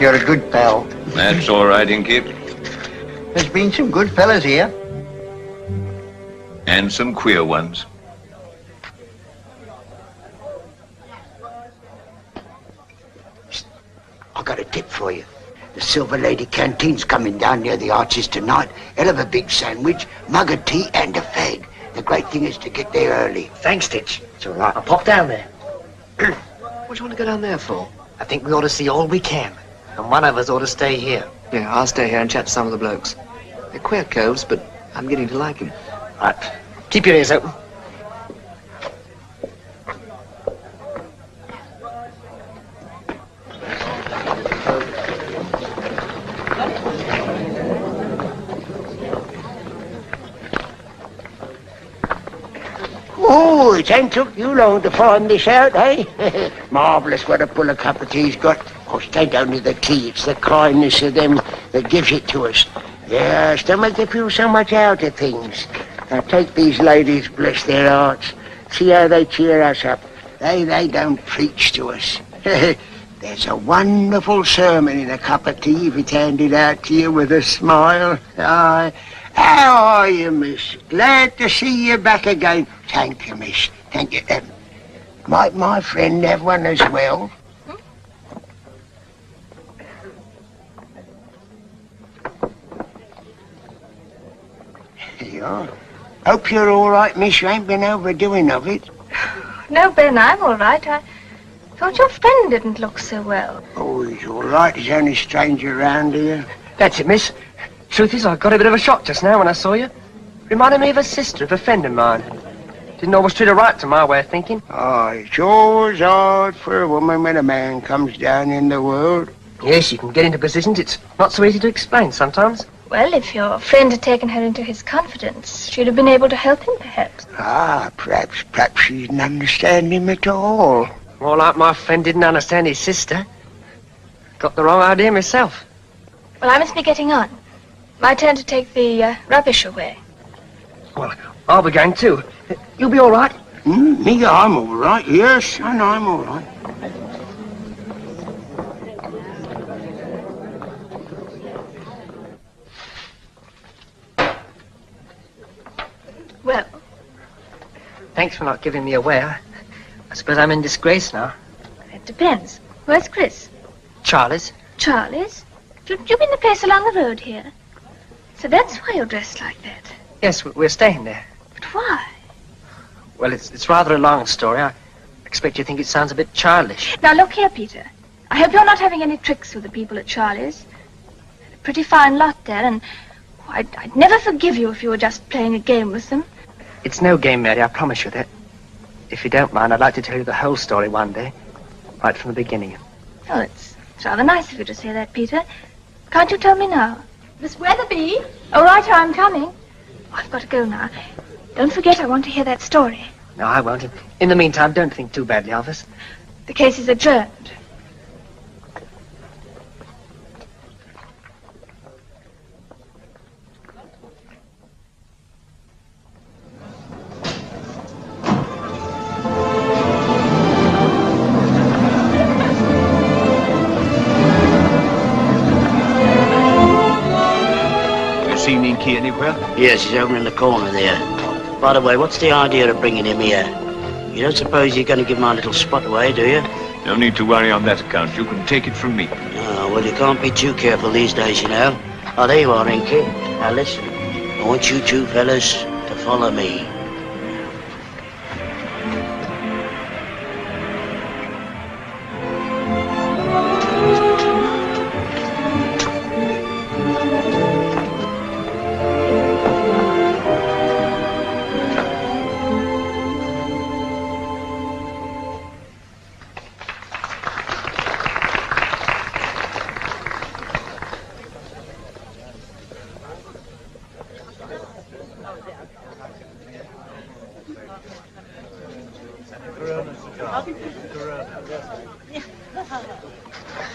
[SPEAKER 3] You're a good pal.
[SPEAKER 2] That's all right, Inky.
[SPEAKER 3] There's been some good fellas here.
[SPEAKER 2] And some queer ones.
[SPEAKER 3] I got a tip for you. The Silver Lady Canteen's coming down near the Arches tonight. Hell of a big sandwich, mug of tea and a fag. The great thing is to get there early.
[SPEAKER 7] Thanks, Stitch.
[SPEAKER 3] It's all right.
[SPEAKER 7] I'll pop down there.
[SPEAKER 14] What do you want to go down there for?
[SPEAKER 7] I think we ought to see all we can. And one of us ought to stay here.
[SPEAKER 14] Yeah, I'll stay here and chat to some of the blokes. They're queer coves, but I'm getting to like him.
[SPEAKER 7] Right. Keep your ears open.
[SPEAKER 15] Oh, it ain't took you long to find this out, eh? Marvellous what a pull a cup of tea's got. Of course, it ain't only the tea, it's the kindness of them that gives it to us. Yes, to make you feel so much out of things. Now, take these ladies, bless their hearts. See how they cheer us up. They don't preach to us. There's a wonderful sermon in a cup of tea if it's handed out to you with a smile. Aye. How are you, miss? Glad to see you back again. Thank you, miss. Thank you. Might my friend have one as well? Here you are. Hope you're all right, miss. You ain't been overdoing of it.
[SPEAKER 12] No, Ben, I'm all right. I thought your friend didn't look so well.
[SPEAKER 15] Oh, he's all right. He's only a stranger around here.
[SPEAKER 7] That's it, miss. Truth is, I got a bit of a shock just now when I saw you. Reminded me of a sister of a friend of mine. Didn't always treat her right to my way of thinking.
[SPEAKER 15] Oh, it's always hard for a woman when a man comes down in the world.
[SPEAKER 7] Yes, you can get into positions it's not so easy to explain sometimes.
[SPEAKER 12] Well, if your friend had taken her into his confidence, she'd have been able to help him, perhaps.
[SPEAKER 15] Ah, perhaps she didn't understand him at all.
[SPEAKER 7] More like my friend didn't understand his sister. Got the wrong idea myself.
[SPEAKER 12] Well, I must be getting on. My turn to take the rubbish away.
[SPEAKER 7] Well, I'll be going too. You'll be all right?
[SPEAKER 15] Me, I'm all right. Yes, I know I'm all right.
[SPEAKER 12] Well?
[SPEAKER 7] Thanks for not giving me away. I suppose I'm in disgrace now.
[SPEAKER 12] It depends. Where's Chris?
[SPEAKER 7] Charlie's.
[SPEAKER 12] Charlie's? You mean the place along the road here? So that's why you're dressed like that.
[SPEAKER 7] Yes, we're staying there.
[SPEAKER 12] But why?
[SPEAKER 7] Well, it's rather a long story. I expect you think it sounds a bit childish.
[SPEAKER 12] Now, look here, Peter. I hope you're not having any tricks with the people at Charlie's. They're a pretty fine lot there, and I'd never forgive you if you were just playing a game with them.
[SPEAKER 7] It's no game, Mary, I promise you that. If you don't mind, I'd like to tell you the whole story one day. Right from the beginning.
[SPEAKER 12] Oh, it's rather nice of you to say that, Peter. Can't you tell me now? Miss Weatherby? Oh, right, I'm coming. Oh, I've got to go now. Don't forget, I want to hear that story.
[SPEAKER 7] No, I won't. In the meantime, don't think too badly of us.
[SPEAKER 12] The case is adjourned.
[SPEAKER 2] Seen Inky anywhere?
[SPEAKER 21] Yes, he's over in the corner there. By the way, what's the idea of bringing him here? You don't suppose you're going to give my little spot away, do you?
[SPEAKER 2] No need to worry on that account. You can take it from me.
[SPEAKER 21] Oh, well, you can't be too careful these days, you know. Oh, there you are, Inky. Now, listen. I want you two fellas to follow me.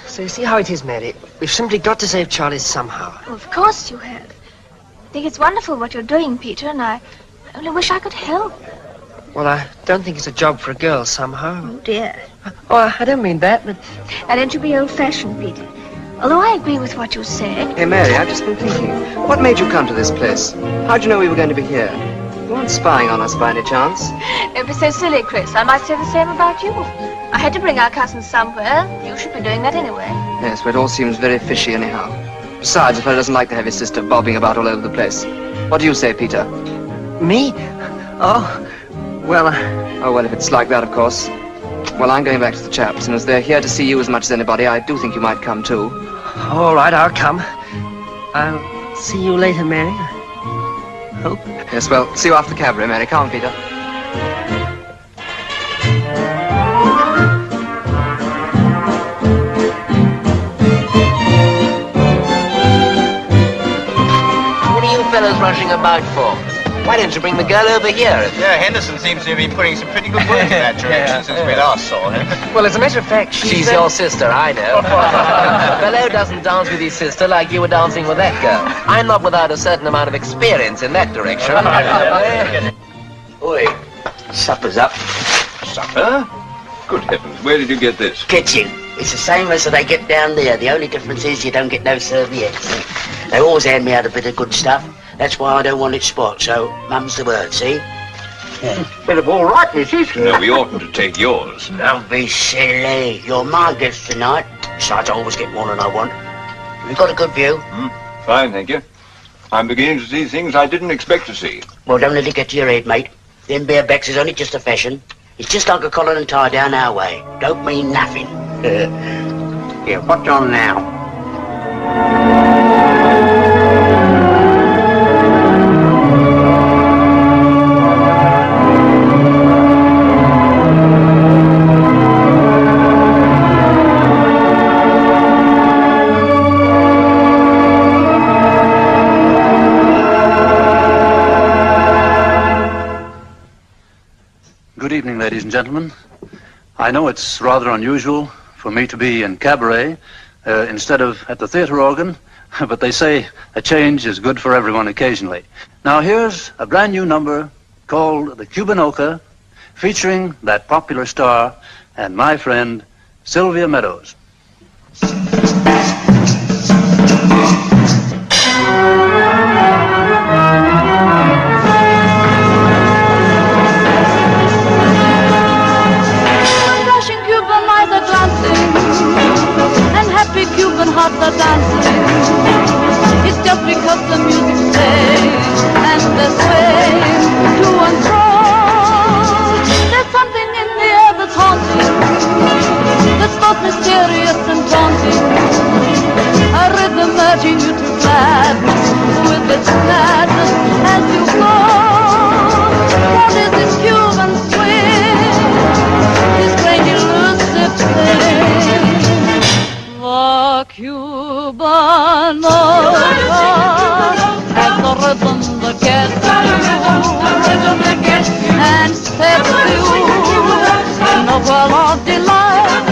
[SPEAKER 7] So you see how it is, Mary. We've simply got to save Charlie somehow.
[SPEAKER 12] Well, of course you have. I think it's wonderful what you're doing, Peter, and I only wish I could help.
[SPEAKER 7] Well, I don't think it's a job for a girl somehow.
[SPEAKER 12] Oh, dear.
[SPEAKER 7] Oh, I don't mean that, but...
[SPEAKER 12] Now, don't you be old-fashioned, Peter. Although I agree with what you said.
[SPEAKER 14] Hey, Mary, I've just been thinking. What made you come to this place? How'd you know we were going to be here? You weren't spying on us by any chance?
[SPEAKER 12] Don't be so silly, Chris. I might say the same about you. I had to bring our cousins somewhere. You should be doing that anyway.
[SPEAKER 14] Yes, but it all seems very fishy anyhow. Besides, a fellow doesn't like to have his sister bobbing about all over the place. What do you say, Peter?
[SPEAKER 7] Me? Oh, well...
[SPEAKER 14] Oh, well, if it's like that, of course. Well, I'm going back to the chaps, and as they're here to see you as much as anybody, I do think you might come, too.
[SPEAKER 7] All right, I'll come. I'll see you later, Mary.
[SPEAKER 14] Oh? Yes, well, see you after the cabaret, Mary. Come on, Peter.
[SPEAKER 21] What are you fellas rushing about for? Why didn't you bring the girl over here?
[SPEAKER 4] Yeah, Henderson seems to have been putting some pretty good work in that direction since we last saw him.
[SPEAKER 21] Well, as a matter of fact, she's your sister, I know. A fellow doesn't dance with his sister like you were dancing with that girl. I'm not without a certain amount of experience in that direction. Oi, supper's up.
[SPEAKER 2] Supper? Good heavens, where did you get this?
[SPEAKER 21] Kitchen. It's the same as they get down there. The only difference is you don't get no serviettes. They always hand me out a bit of good stuff. That's why I don't want it spoiled, so mum's the word, see? Yeah.
[SPEAKER 3] Bit of all right, missus.
[SPEAKER 2] No, we oughtn't to take yours.
[SPEAKER 21] Don't be silly. You're my guest tonight. Besides, I always get more than I want. Have you got a good view?
[SPEAKER 2] Fine, thank you. I'm beginning to see things I didn't expect to see.
[SPEAKER 21] Well, don't let it get to your head, mate. Them barebacks is only just a fashion. It's just like a collar and tie down our way. Don't mean nothing.
[SPEAKER 3] Yeah, what's on now?
[SPEAKER 1] Good evening, ladies and gentlemen. I know it's rather unusual for me to be in cabaret instead of at the theater organ, but they say a change is good for everyone occasionally. Now here's a brand new number called The Cubanoka, featuring that popular star and my friend Sylvia Meadows.
[SPEAKER 8] Cuban hearts are dancing. It's just because the music plays and they're swaying to and fro. There's something in the air that's haunting, that's both mysterious and daunting. A rhythm urging you to gladness with its madness as you go. What is this Cuban swing? This great elusive thing? The Cubanoka has the rhythm that gets you and sets you in a world of delight.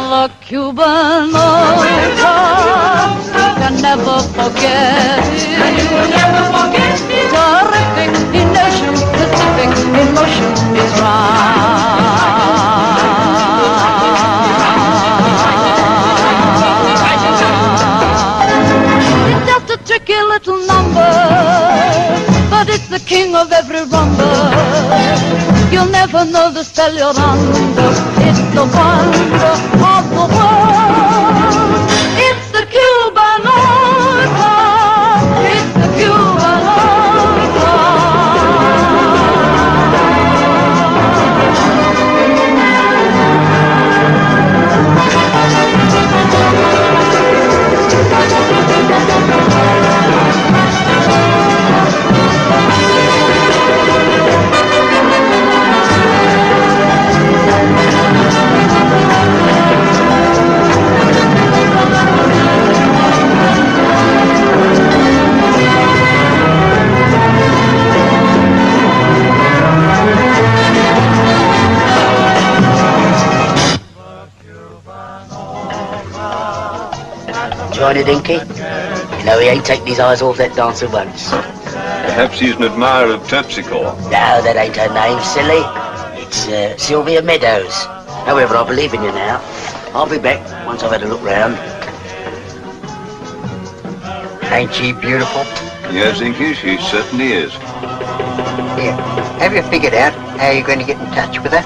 [SPEAKER 8] The Cubanoka, you can never forget it. Terrific emotion, specific emotion is right. Tricky little number, but it's the king of every rumba. You'll never know the spell you're under. It's the wonder of the world. It's the Cubanoka. It's the Cubanoka.
[SPEAKER 21] Johnny Dinky? You know, he ain't taken his eyes off that dancer once.
[SPEAKER 2] Perhaps he's an admirer of Terpsichore.
[SPEAKER 21] No, that ain't her name, silly. It's Sylvia Meadows. However, I believe in you now. I'll be back once I've had a look round.
[SPEAKER 3] Ain't she beautiful?
[SPEAKER 2] Yes, Inky, she certainly is.
[SPEAKER 3] Here, have you figured out how you're going to get in touch with her?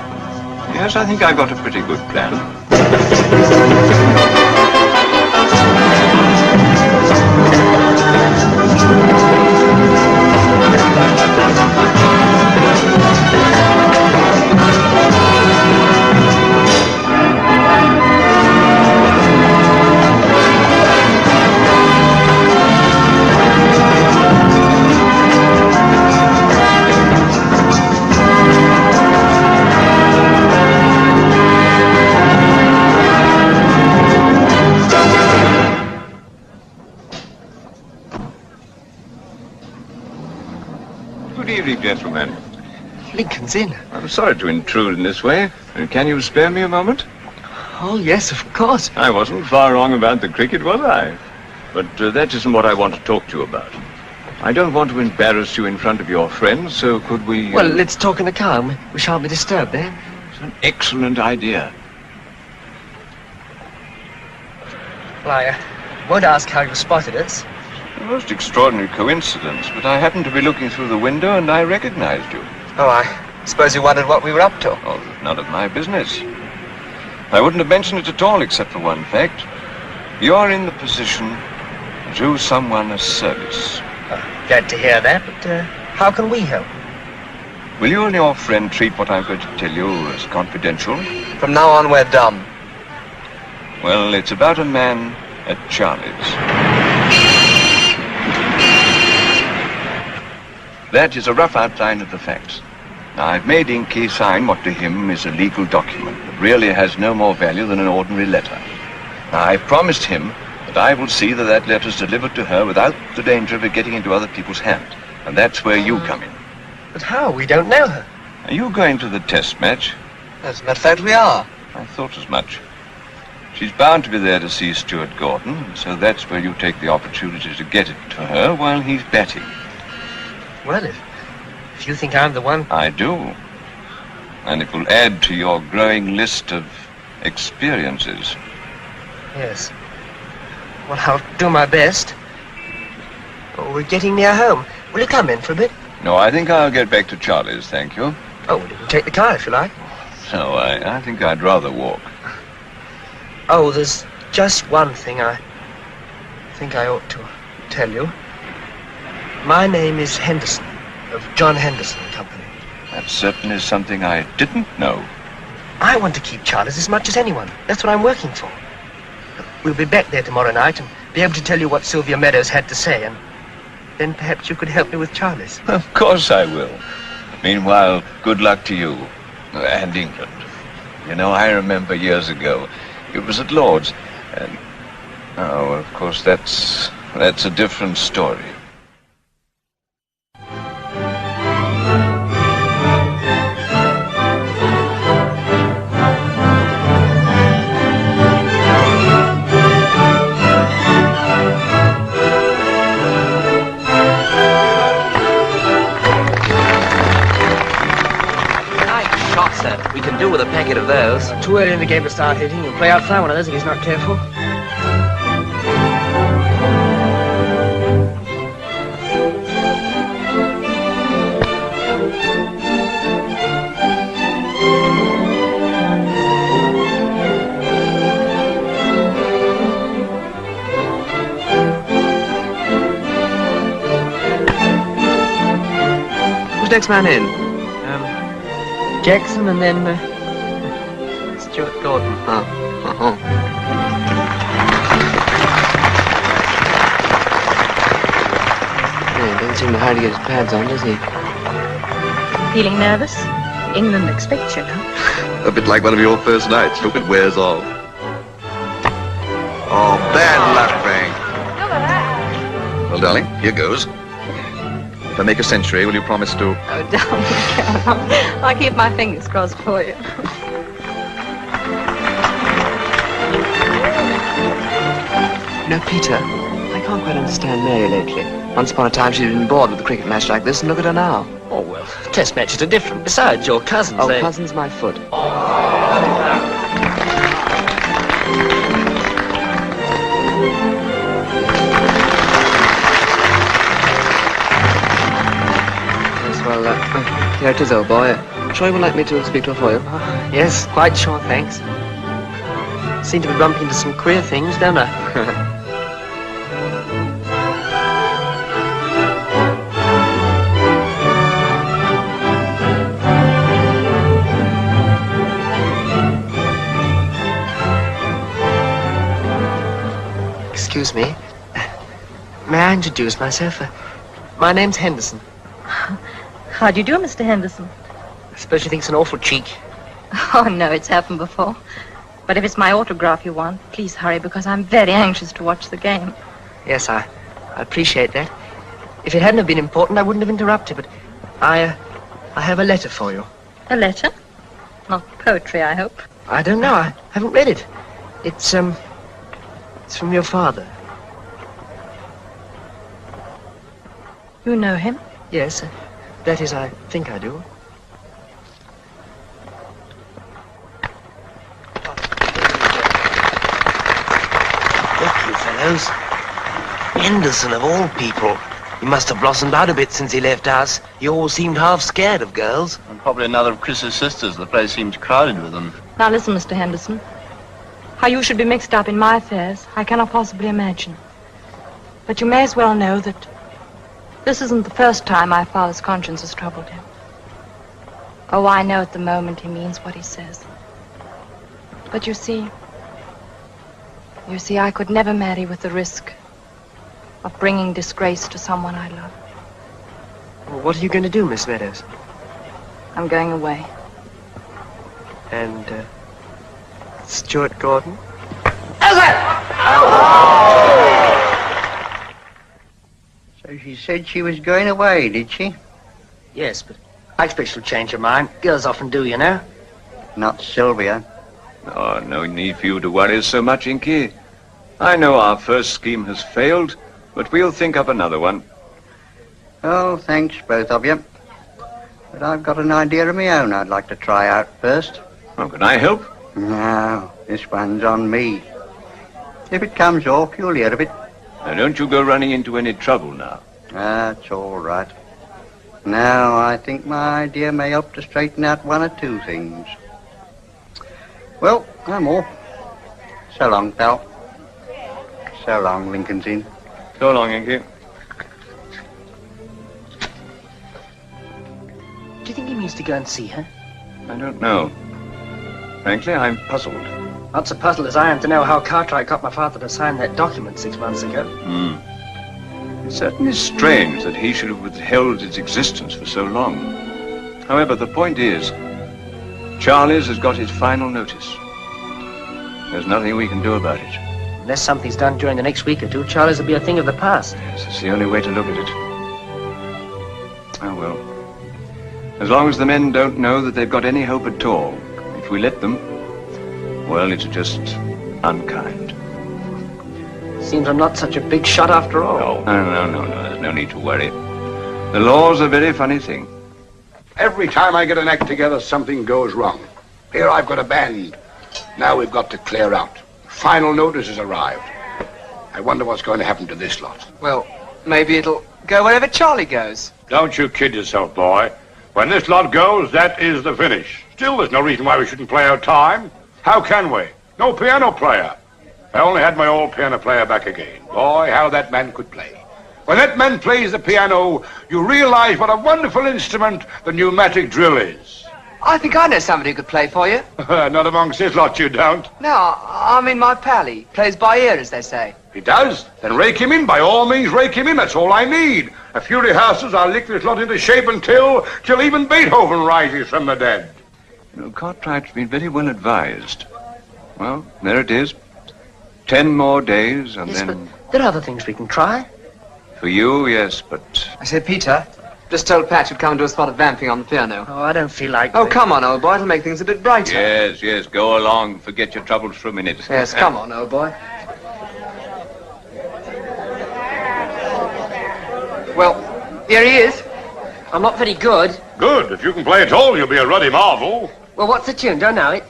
[SPEAKER 2] Yes, I think I've got a pretty good plan. Good evening, gentlemen.
[SPEAKER 7] Lincoln's in.
[SPEAKER 2] I'm sorry to intrude in this way. Can you spare me a moment?
[SPEAKER 7] Oh, yes, of course.
[SPEAKER 2] I wasn't far wrong about the cricket, was I? But that isn't what I want to talk to you about. I don't want to embarrass you in front of your friends, so could we...
[SPEAKER 7] Well, let's talk in the car. We shan't be disturbed, eh?
[SPEAKER 2] It's an excellent idea.
[SPEAKER 7] Well, I won't ask how you spotted us.
[SPEAKER 2] A most extraordinary coincidence, but I happened to be looking through the window and I recognized you.
[SPEAKER 14] Oh, I suppose you wondered what we were up to.
[SPEAKER 2] Oh, none of my business. I wouldn't have mentioned it at all except for one fact. You're in the position to do someone a service.
[SPEAKER 7] Glad to hear that, but how can we help?
[SPEAKER 2] Will you and your friend treat what I'm going to tell you as confidential?
[SPEAKER 14] From now on, we're dumb.
[SPEAKER 2] Well, it's about a man at Charlie's. That is a rough outline of the facts. Now, I've made Inky sign what to him is a legal document that really has no more value than an ordinary letter. Now, I've promised him that I will see that that letter's delivered to her without the danger of it getting into other people's hands. And that's where you come in.
[SPEAKER 7] But how? We don't know her.
[SPEAKER 2] Are you going to the test match?
[SPEAKER 14] As a matter of fact, we are.
[SPEAKER 2] I thought as much. She's bound to be there to see Stuart Gordon, and so that's where you take the opportunity to get it to her while he's batting.
[SPEAKER 7] Well, if you think I'm the one...
[SPEAKER 2] I do. And it will add to your growing list of experiences.
[SPEAKER 7] Yes. Well, I'll do my best. Oh, we're getting near home. Will you come in for a bit?
[SPEAKER 2] No, I think I'll get back to Charlie's, thank you.
[SPEAKER 7] Oh, well, you can take the car if you like.
[SPEAKER 2] No, I think I'd rather walk.
[SPEAKER 7] Oh, there's just one thing I think I ought to tell you. My name is Henderson, of John Henderson Company.
[SPEAKER 2] That certainly is something I didn't know.
[SPEAKER 7] I want to keep Charlie's as much as anyone. That's what I'm working for. We'll be back there tomorrow night and be able to tell you what Sylvia Meadows had to say, and then perhaps you could help me with Charlie's.
[SPEAKER 2] Of course I will. Meanwhile, good luck to you and England. You know, I remember years ago, it was at Lord's, and... Oh, of course, that's a different story.
[SPEAKER 14] We can do with a packet of those.
[SPEAKER 7] Too early in the game to start hitting. He'll play outside one of those if he's not careful.
[SPEAKER 14] Who's next man in?
[SPEAKER 7] Jackson and then Stuart Gordon.
[SPEAKER 14] Oh. Uh-huh. Yeah, doesn't seem to hurry to get his pads on, does he?
[SPEAKER 9] Feeling nervous? England expects you now.
[SPEAKER 11] A bit like one of your first nights. Hope it wears off. Oh, bad luck, Frank. Well, darling, here goes. If I make a century, will you promise to...
[SPEAKER 9] Oh, darling, I'll keep my fingers crossed for you.
[SPEAKER 14] You know, Peter, I can't quite understand Mary lately. Once upon a time she'd been bored with a cricket match like this, and look at her now.
[SPEAKER 7] Oh, well, test matches are different. Besides, your cousins,
[SPEAKER 14] Oh,
[SPEAKER 7] they...
[SPEAKER 14] cousin's my foot. Well, here it is, old boy. Sure you would like me to speak to her for you?
[SPEAKER 7] Yes, quite sure, thanks. Seem to be bumping into some queer things, don't I? Excuse me. May I introduce myself? My name's Henderson.
[SPEAKER 9] How do you do, Mr. Henderson?
[SPEAKER 7] I suppose you think it's an awful cheek.
[SPEAKER 9] Oh, no, it's happened before. But if it's my autograph you want, please hurry, because I'm very anxious to watch the game.
[SPEAKER 7] Yes, I appreciate that. If it hadn't have been important, I wouldn't have interrupted, but I have a letter for you.
[SPEAKER 9] A letter? Not poetry, I hope.
[SPEAKER 7] I don't know. I haven't read it. It's from your father.
[SPEAKER 9] You know him?
[SPEAKER 7] Yes, that is, I think I do.
[SPEAKER 17] Look, you fellows. Henderson, of all people. He must have blossomed out a bit since he left us. You all seemed half scared of girls.
[SPEAKER 22] And probably another of Chris's sisters. The place seems crowded with them.
[SPEAKER 9] Now listen, Mr. Henderson. How you should be mixed up in my affairs, I cannot possibly imagine. But you may as well know that this isn't the first time my father's conscience has troubled him. Oh, I know at the moment he means what he says. But you see, I could never marry with the risk of bringing disgrace to someone I love.
[SPEAKER 7] Well, what are you going to do, Miss Meadows?
[SPEAKER 9] I'm going away.
[SPEAKER 7] And, Stuart Gordon?
[SPEAKER 3] So she said she was going away, did she?
[SPEAKER 7] Yes, but I expect she'll change her mind. Girls often do, you know.
[SPEAKER 3] Not Sylvia.
[SPEAKER 2] Oh, no need for you to worry so much, Inky. I know our first scheme has failed, but we'll think up another one.
[SPEAKER 3] Oh, thanks, both of you. But I've got an idea of my own I'd like to try out first.
[SPEAKER 2] Oh, can I help?
[SPEAKER 3] No, this one's on me. If it comes off, you'll hear of it.
[SPEAKER 2] Now, don't you go running into any trouble now.
[SPEAKER 3] That's all right. Now, I think my idea may help to straighten out one or two things. Well, I'm off. So long, pal. So long, Lincoln's Inn.
[SPEAKER 2] So long, Inky.
[SPEAKER 7] Do you think he means to go and see her?
[SPEAKER 2] I don't know. Frankly, I'm puzzled.
[SPEAKER 7] Not so puzzled as I am to know how Cartwright got my father to sign that document 6 months ago.
[SPEAKER 2] It certainly is strange that he should have withheld its existence for so long. However, the point is, Charlie's has got his final notice. There's nothing we can do about it.
[SPEAKER 7] Unless something's done during the next week or two, Charlie's will be a thing of the past.
[SPEAKER 2] Yes, it's the only way to look at it. Oh, well. As long as the men don't know that they've got any hope at all, if we let them, well, it's just unkind.
[SPEAKER 7] Seems I'm not such a big shot after all.
[SPEAKER 2] No. There's no need to worry. The law's a very funny thing.
[SPEAKER 5] Every time I get an act together, something goes wrong. Here I've got a band. Now we've got to clear out. Final notice has arrived. I wonder what's going to happen to this lot.
[SPEAKER 14] Well, maybe it'll go wherever Charlie goes.
[SPEAKER 5] Don't you kid yourself, boy. When this lot goes, that is the finish. Still, there's no reason why we shouldn't play our time. How can we? No piano player. I only had my old piano player back again. Boy, how that man could play. When that man plays the piano, you realize what a wonderful instrument the pneumatic drill is.
[SPEAKER 14] I think I know somebody who could play for you.
[SPEAKER 5] Not amongst this lot, you don't.
[SPEAKER 14] No, I mean my pal. He plays by ear, as they say.
[SPEAKER 5] He does? Then rake him in. By all means, rake him in. That's all I need. A few rehearsals, I'll lick this lot into shape till even Beethoven rises from the dead.
[SPEAKER 2] You know, Cartwright's been very well advised. Well, there it is. 10 more days, and
[SPEAKER 7] yes,
[SPEAKER 2] then...
[SPEAKER 7] But there are other things we can try.
[SPEAKER 2] For you, yes, but...
[SPEAKER 14] I said, Peter, just told Pat you'd come to a spot of vamping on the piano.
[SPEAKER 7] Oh, I don't feel like...
[SPEAKER 14] Oh, come on, old boy. It'll make things a bit brighter.
[SPEAKER 2] Yes, go along. Forget your troubles for a minute.
[SPEAKER 14] Yes, come on, old boy. Well, here he is.
[SPEAKER 7] I'm not very good.
[SPEAKER 5] Good. If you can play at all, you'll be a ruddy marvel.
[SPEAKER 7] Well, what's the tune? Don't know it.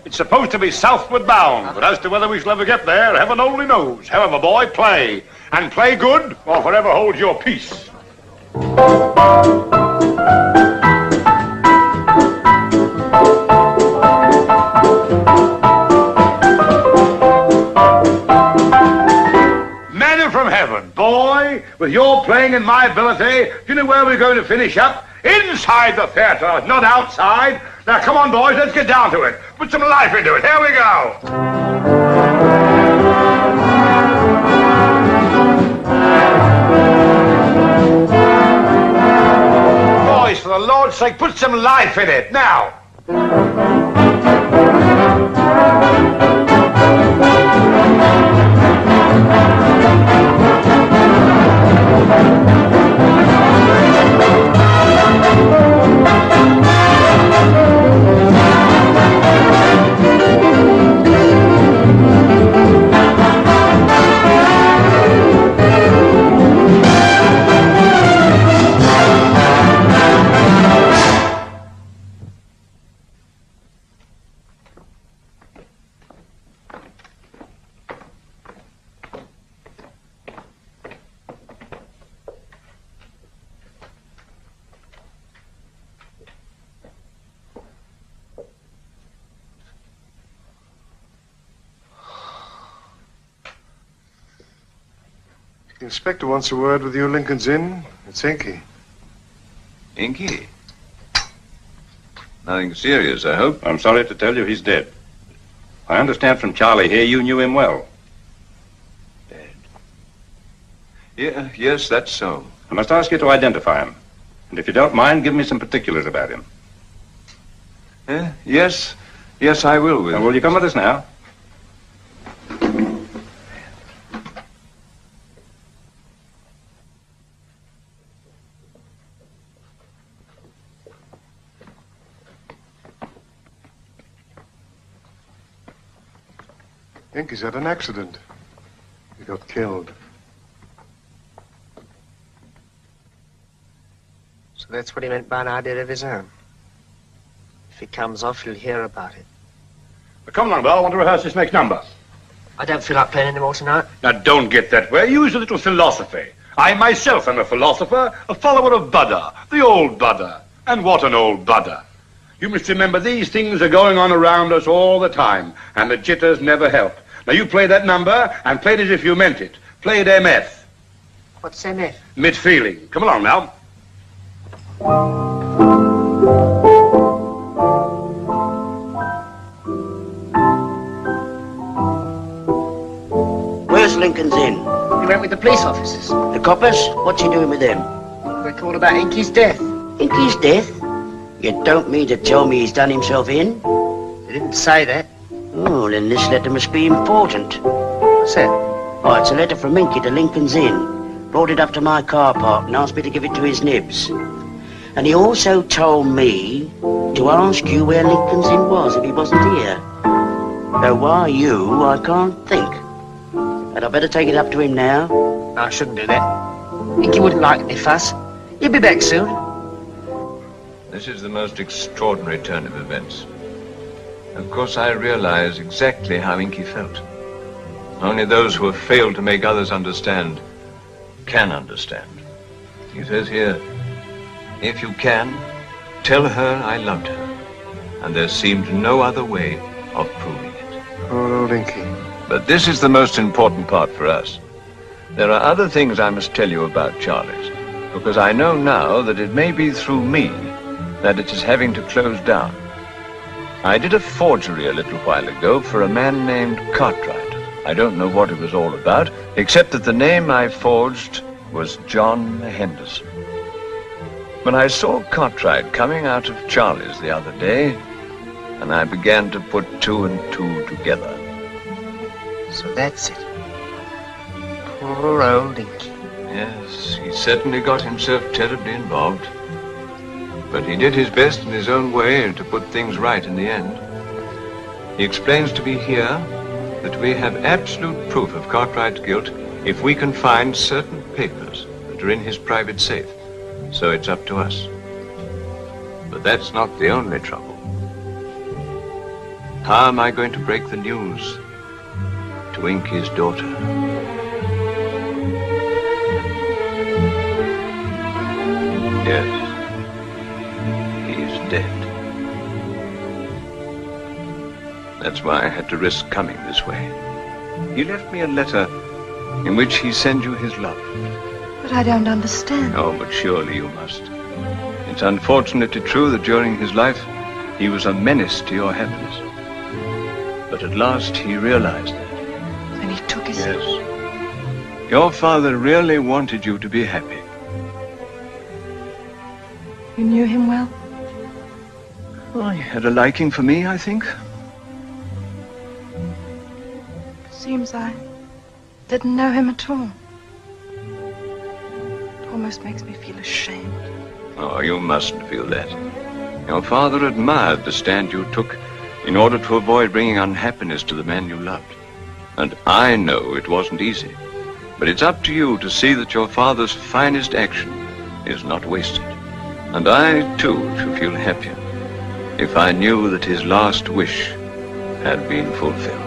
[SPEAKER 5] It's supposed to be southward bound, but as to whether we shall ever get there, heaven only knows. However, boy, play. And play good, or forever hold your peace. Manna from heaven, boy, with your playing and my ability, do you know where we're going to finish up? Inside the theatre, not outside. Now, come on, boys, let's get down to it. Put some life into it. Here we go. Boys, for the Lord's sake, put some life in it. Now.
[SPEAKER 19] The inspector wants a word with you, Lincoln's Inn. It's Inky.
[SPEAKER 2] Inky? Nothing serious, I hope.
[SPEAKER 13] I'm sorry to tell you he's dead. I understand from Charlie here you knew him well.
[SPEAKER 2] Yeah, yes, that's so.
[SPEAKER 13] I must ask you to identify him. And if you don't mind, give me some particulars about him.
[SPEAKER 2] Yes, I will.
[SPEAKER 13] Will you come with us now?
[SPEAKER 19] Inky's had an accident. He got killed.
[SPEAKER 7] So that's what he meant by an idea of his own. If he comes off, you'll hear about it.
[SPEAKER 5] Come along, Bell. I want to rehearse this next number.
[SPEAKER 7] I don't feel like playing anymore tonight.
[SPEAKER 5] Now, don't get that way. Use a little philosophy. I myself am a philosopher, a follower of Buddha, the old Buddha. And what an old Buddha. You must remember these things are going on around us all the time, and the jitters never help. Now, you play that number, and play it as if you meant it. Play it MF.
[SPEAKER 7] What's MF?
[SPEAKER 5] Mid-feeling. Come along now.
[SPEAKER 21] Where's Lincoln's Inn?
[SPEAKER 7] He went with the police officers.
[SPEAKER 21] The coppers? What's he doing with them?
[SPEAKER 7] They called about Inky's death.
[SPEAKER 21] Inky's death? You don't mean to tell me he's done himself in?
[SPEAKER 7] They didn't say that.
[SPEAKER 21] Oh, then this letter must be important.
[SPEAKER 7] What's that?
[SPEAKER 21] Oh, it's a letter from Inky to Lincoln's Inn. Brought it up to my car park and asked me to give it to his nibs. And he also told me to ask you where Lincoln's Inn was if he wasn't here. Though why you, I can't think. But I better take it up to him now.
[SPEAKER 7] I shouldn't do that. Inky wouldn't like any fuss. He'll be back soon.
[SPEAKER 2] This is the most extraordinary turn of events. Of course, I realize exactly how Inky felt. Only those who have failed to make others understand can understand. He says here, if you can, tell her I loved her. And there seemed no other way of proving it.
[SPEAKER 19] Poor old Inky.
[SPEAKER 2] But this is the most important part for us. There are other things I must tell you about Charlie's, because I know now that it may be through me that it is having to close down. I did a forgery a little while ago for a man named Cartwright. I don't know what it was all about, except that the name I forged was John Henderson. When I saw Cartwright coming out of Charlie's the other day, and I began to put two and two together.
[SPEAKER 7] So that's it. Poor old Inky.
[SPEAKER 2] Yes, he certainly got himself terribly involved. But he did his best in his own way to put things right in the end. He explains to me here that we have absolute proof of Cartwright's guilt if we can find certain papers that are in his private safe. So it's up to us. But that's not the only trouble. How am I going to break the news to Inky's daughter? Yes. Dead. That's why I had to risk coming this way. He left me a letter in which he sends you his love.
[SPEAKER 9] But I don't understand.
[SPEAKER 2] Oh, but surely you must. It's unfortunately true that during his life, he was a menace to your happiness. But at last he realized that.
[SPEAKER 9] And he took his...
[SPEAKER 2] Yes. Your father really wanted you to be happy.
[SPEAKER 9] You knew him well?
[SPEAKER 2] Oh, he had a liking for me, I think.
[SPEAKER 9] Seems I didn't know him at all. It almost makes me feel ashamed.
[SPEAKER 2] Oh, you mustn't feel that. Your father admired the stand you took in order to avoid bringing unhappiness to the man you loved. And I know it wasn't easy. But it's up to you to see that your father's finest action is not wasted. And I, too, should feel happier if I knew that his last wish had been fulfilled.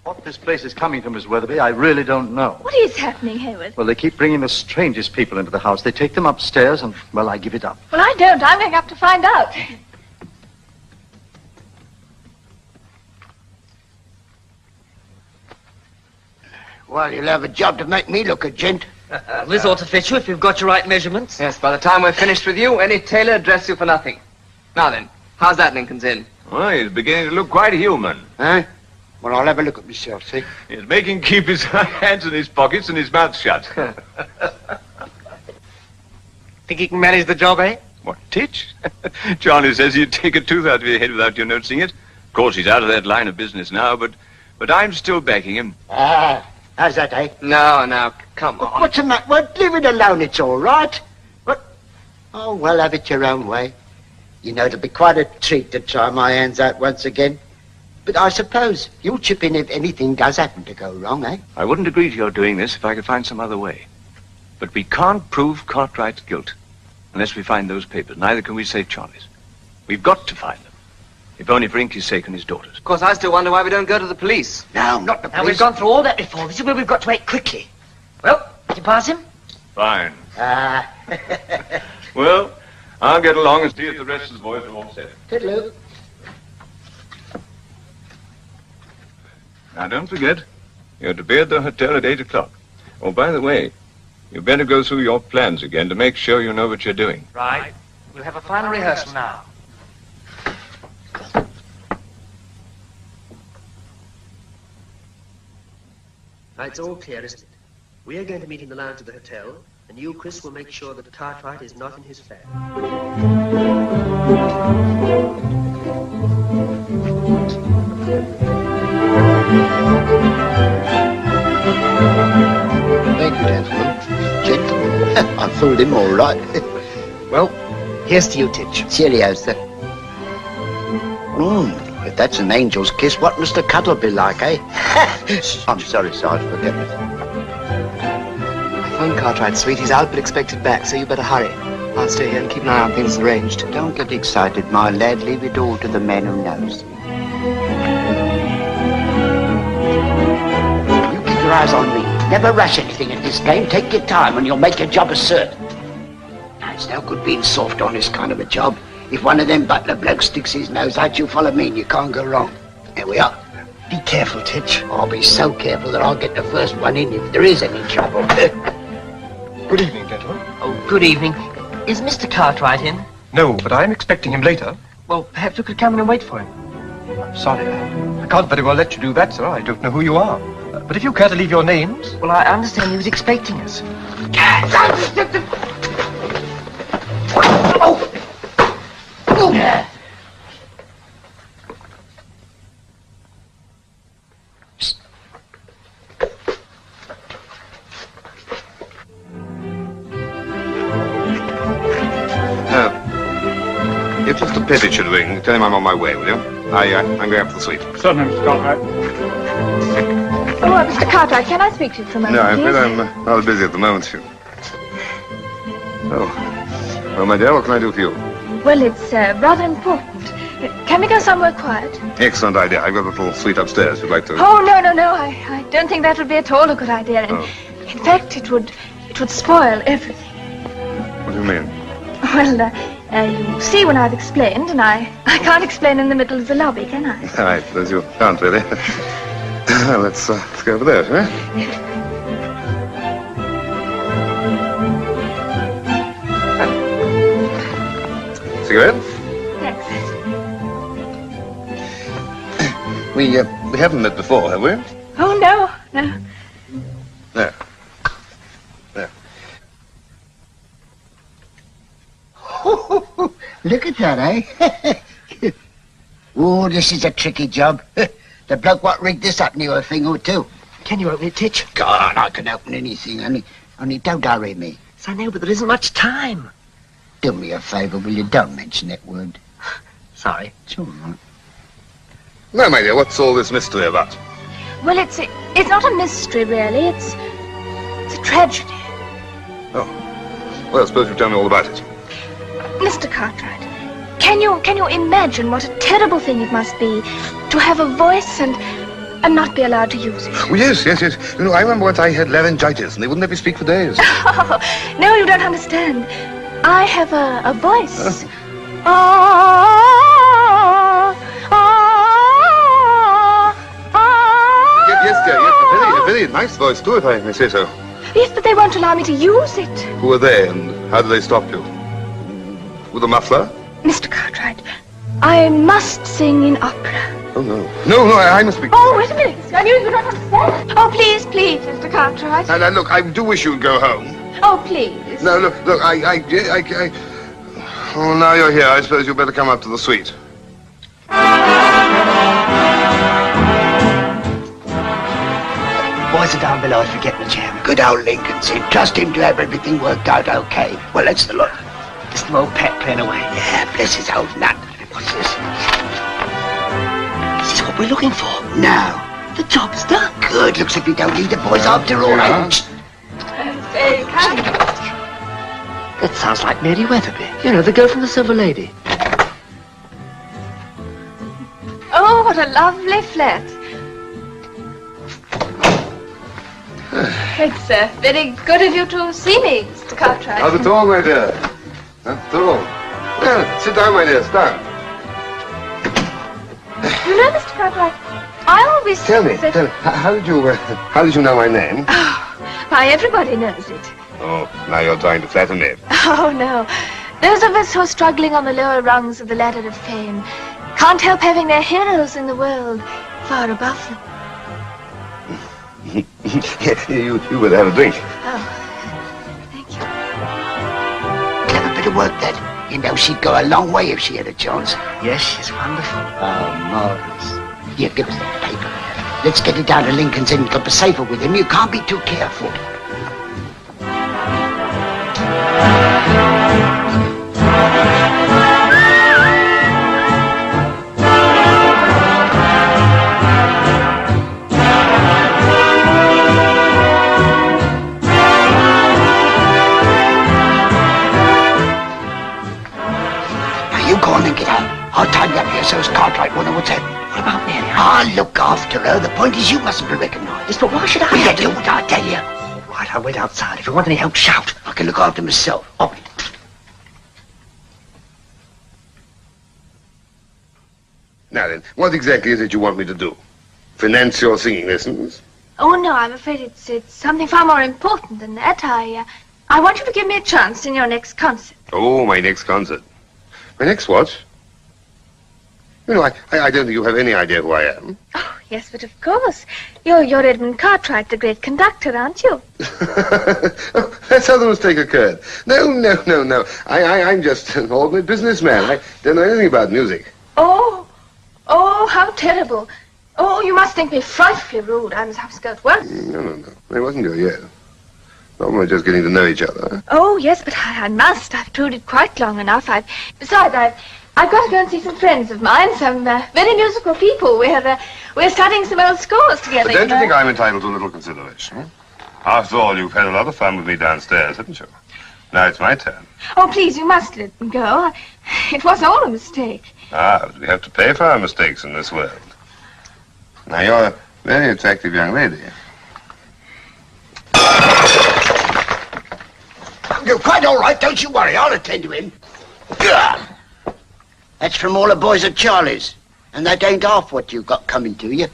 [SPEAKER 19] What
[SPEAKER 6] this place is coming to, Miss Weatherby, I really don't know.
[SPEAKER 12] What is happening, Hayward?
[SPEAKER 6] Well, they keep bringing the strangest people into the house. They take them upstairs, and, well, I give it up.
[SPEAKER 12] Well, I don't. I'm going up to find out.
[SPEAKER 15] Well, you'll have a job to make me look a gent.
[SPEAKER 7] This ought to fit you if you've got your right measurements.
[SPEAKER 14] Yes, by the time we're finished with you, any tailor would dress you for nothing. Now then, how's that Lincoln's Inn?
[SPEAKER 2] Well, he's beginning to look quite human.
[SPEAKER 15] Eh? Well, I'll have a look at myself, see?
[SPEAKER 2] He's making him keep his hands in his pockets and his mouth shut.
[SPEAKER 7] Think he can manage the job, eh?
[SPEAKER 2] What, Titch? Charlie says you'd take a tooth out of your head without your noticing it. Of course, he's out of that line of business now, but I'm still backing him.
[SPEAKER 15] How's that, eh?
[SPEAKER 14] No, come on.
[SPEAKER 15] What's the matter? Well, leave it alone, it's all right. What? Oh, well, have it your own way. You know, it'll be quite a treat to try my hands out once again. But I suppose you'll chip in if anything does happen to go wrong, eh?
[SPEAKER 2] I wouldn't agree to your doing this if I could find some other way. But we can't prove Cartwright's guilt unless we find those papers. Neither can we save Charlie's. We've got to find them. If only for Inky's sake and his daughter's.
[SPEAKER 14] Of course, I still wonder why we don't go to the police.
[SPEAKER 15] No, not the police.
[SPEAKER 7] Now, we've gone through all that before. This is where we've got to act quickly. Well, did you pass him?
[SPEAKER 2] Fine. Well, I'll get along and see if the rest of the boys are all set.
[SPEAKER 15] Toodaloo.
[SPEAKER 2] Now, don't forget, you're to be at the hotel at 8 o'clock. Oh, by the way, you better go through your plans again to make sure you know what you're doing.
[SPEAKER 7] Right. We'll have a final rehearsal now. Now, it's all clear, isn't it? We are going to meet in the lounge of the hotel, and you, Chris, will make sure that Cartwright is not in his flat.
[SPEAKER 15] Thank you, gentlemen. Gentlemen. I fooled him all right.
[SPEAKER 7] Well, here's to you, Titch.
[SPEAKER 15] Cheerio, sir. If that's an angel's kiss, what must the cuddle be like, eh? I'm sorry, Sarge, forget me.
[SPEAKER 14] I phoned Cartwright, sweet. He's out but expected back, so you better hurry. I'll stay here and keep an eye on things arranged.
[SPEAKER 15] Don't get excited, my lad. Leave it all to the man who knows. You keep your eyes on me. Never rush anything in this game. Take your time and you'll make your job a cert. Now, it's no good being soft on this kind of a job. If one of them butler blokes sticks his nose out, you follow me and you can't go wrong. Here we are.
[SPEAKER 7] Be careful, Titch.
[SPEAKER 15] I'll be so careful that I'll get the first one in if there is any trouble.
[SPEAKER 16] Good evening, gentlemen.
[SPEAKER 7] Oh, good evening. Is Mr. Cartwright in?
[SPEAKER 16] No, but I'm expecting him later.
[SPEAKER 7] Well, perhaps we could come in and wait for him.
[SPEAKER 16] I'm sorry. I can't very well let you do that, sir. I don't know who you are. But if you care to leave your names...
[SPEAKER 7] Well, I understand he was expecting us.
[SPEAKER 10] If Mr. Pettit should ring, tell him I'm on my way, will you? I'm going up to the suite.
[SPEAKER 5] Certainly, Mr. Cartwright.
[SPEAKER 12] Oh, Mr. Cartwright, can I speak to you for a moment,
[SPEAKER 10] No, I'm
[SPEAKER 12] please?
[SPEAKER 10] afraid I'm rather busy at the moment. Oh. Well, my dear, what can I do for you?
[SPEAKER 12] Well, it's rather important. Can we go somewhere quiet?
[SPEAKER 10] Excellent idea. I've got a little suite upstairs if you'd like to...
[SPEAKER 12] Oh, no. I don't think that would be at all a good idea. In fact, it would spoil everything.
[SPEAKER 10] What do you mean?
[SPEAKER 12] Well, you see when I've explained, and I can't explain in the middle of the lobby, can I?
[SPEAKER 10] I suppose you can't really. Well, let's go over there, shall we? Cigarette?
[SPEAKER 12] Thanks.
[SPEAKER 10] We haven't met before, have we?
[SPEAKER 12] Oh, no.
[SPEAKER 10] There.
[SPEAKER 15] Look at that, eh? Oh, this is a tricky job. The bloke what rigged this up knew a thing or two.
[SPEAKER 7] Can you open it, Titch?
[SPEAKER 15] God, I can open anything, only don't hurry me.
[SPEAKER 7] Yes, I know, but there isn't much time.
[SPEAKER 15] Do me a favour, will you? Don't mention that word.
[SPEAKER 7] Sorry.
[SPEAKER 15] It's all right.
[SPEAKER 10] Now, my dear, what's all this mystery about?
[SPEAKER 12] Well, it's not a mystery, really. It's a tragedy.
[SPEAKER 10] Oh. Well, suppose you tell me all about it.
[SPEAKER 12] Mr. Cartwright, can you imagine what a terrible thing it must be to have a voice and and not be allowed to use it.
[SPEAKER 10] Oh, yes. You know, I remember once I had laryngitis, and they wouldn't let me speak for days.
[SPEAKER 12] Oh, no, you don't understand. I have a voice.
[SPEAKER 10] Yes, dear, yes, a very nice voice too, if I may say so.
[SPEAKER 12] Yes, but they won't allow me to use it.
[SPEAKER 10] Who are they, and how do they stop you? With a muffler?
[SPEAKER 12] Mr. Cartwright, I must sing in opera.
[SPEAKER 10] Oh, no. No, I must be...
[SPEAKER 12] Oh, wait a minute. I knew you don't understand. Oh, please, Mr. Cartwright.
[SPEAKER 10] Now, look, I do wish you'd go home.
[SPEAKER 12] Oh, please.
[SPEAKER 10] No, look, I... Oh, now you're here, I suppose you'd better come up to the suite.
[SPEAKER 3] Boys are down below if you get the chair. Good old Lincoln's in. Trust him to have everything worked out okay. Well, let's the look.
[SPEAKER 7] Just the old pet playing away.
[SPEAKER 3] Yeah, bless his old nut.
[SPEAKER 7] What's this? Is this what we're looking for?
[SPEAKER 3] No.
[SPEAKER 7] The job's done.
[SPEAKER 3] Good. Looks like we don't need the boys after all, ain't
[SPEAKER 12] Say, come.
[SPEAKER 7] That sounds like Mary Weatherby. You know, the girl from the Silver Lady.
[SPEAKER 12] Oh, what a lovely flat. It's very good of you to see me, Mr. Cartwright.
[SPEAKER 10] Not at all, my dear. Not at all. Well, sit down, my dear, sit down.
[SPEAKER 12] You know, Mr. Cartwright, I always
[SPEAKER 10] Tell me,
[SPEAKER 12] that...
[SPEAKER 10] how did you know my name?
[SPEAKER 12] Oh, why, everybody knows it.
[SPEAKER 10] Oh, now you're trying to flatter me.
[SPEAKER 12] Oh, no. Those of us who are struggling on the lower rungs of the ladder of fame can't help having their heroes in the world far above them.
[SPEAKER 10] you would have a drink.
[SPEAKER 12] Oh, thank you.
[SPEAKER 3] Clever bit of work, that. You know, she'd go a long way if she had a chance.
[SPEAKER 7] Yes, she's wonderful.
[SPEAKER 3] Oh, marvellous. Here, give us that paper. Let's get it down to Lincoln's Inn. Got the safer with him. You can't be too careful. I'll tidy up here so as Cartwright won't know what's happening.
[SPEAKER 7] What about Mary?
[SPEAKER 3] I'll look after her. The point is you mustn't be recognised.
[SPEAKER 7] Yes, but why should I?
[SPEAKER 3] Well, do what I tell you.
[SPEAKER 7] All right, I'll wait outside. If you want any help, shout.
[SPEAKER 3] I can look after myself. Oh.
[SPEAKER 10] Now then, what exactly is it you want me to do? Finance your singing lessons?
[SPEAKER 12] Oh, no, I'm afraid it's something far more important than that. I want you to give me a chance in your next concert.
[SPEAKER 10] Oh, my next concert. My next what? You know, I don't think you have any idea who I am.
[SPEAKER 12] Oh, yes, but of course. You're Edmund Cartwright, the great conductor, aren't you?
[SPEAKER 10] Oh, that's how the mistake occurred. No. I'm just an ordinary businessman. I don't know anything about music.
[SPEAKER 12] Oh, how terrible. Oh, you must think me frightfully rude. I'm as housegoat once.
[SPEAKER 10] No. I wasn't go yet. Not we're just getting to know each other.
[SPEAKER 12] Oh, yes, but I must. I've toured it quite long enough. Besides, I've got to go and see some friends of mine, some very musical people. We're studying some old scores together.
[SPEAKER 10] But don't you think I'm entitled to a little consideration? After all, you've had a lot of fun with me downstairs, haven't you? Now it's my turn.
[SPEAKER 12] Oh, please, you must let them go. It was all a mistake.
[SPEAKER 10] But we have to pay for our mistakes in this world. Now, you're a very attractive young lady.
[SPEAKER 3] You're quite all right, don't you worry. I'll attend to him. That's from all the boys at Charlie's. And that ain't half what you've got coming to you.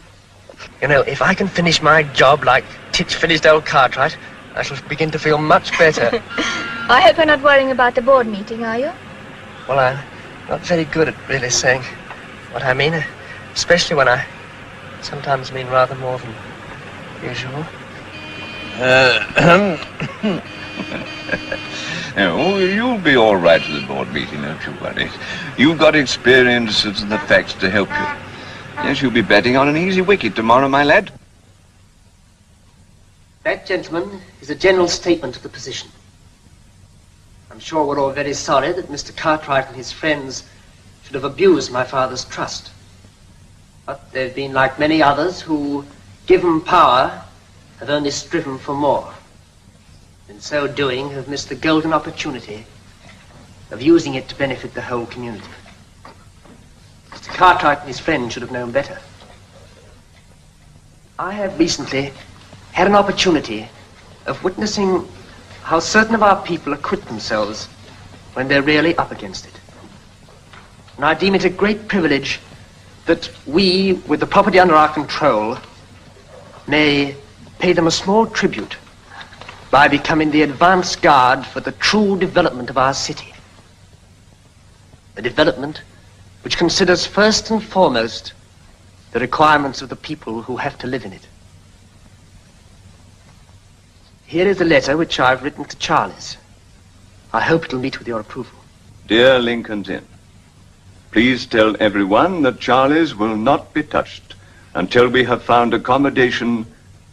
[SPEAKER 7] You know, if I can finish my job like Titch finished old Cartwright, I shall begin to feel much better.
[SPEAKER 12] I hope you're not worrying about the board meeting, are you?
[SPEAKER 7] Well, I'm not very good at really saying what I mean, especially when I sometimes mean rather more than usual.
[SPEAKER 2] Oh, you'll be all right at the board meeting, don't you worry. You've got experience and the facts to help you. Yes, you'll be betting on an easy wicket tomorrow, my lad.
[SPEAKER 7] That, gentlemen, is a general statement of the position. I'm sure we're all very sorry that Mr. Cartwright and his friends should have abused my father's trust. But they've been like many others who, given power, have only striven for more. In so doing, have missed the golden opportunity of using it to benefit the whole community. Mr. Cartwright and his friends should have known better. I have recently had an opportunity of witnessing how certain of our people acquit themselves when they're really up against it. And I deem it a great privilege that we, with the property under our control, may pay them a small tribute by becoming the advance guard for the true development of our city. A development which considers first and foremost the requirements of the people who have to live in it. Here is a letter which I've written to Charles. I hope it'll meet with your approval.
[SPEAKER 2] Dear Lincoln's Inn, please tell everyone that Charlie's will not be touched until we have found accommodation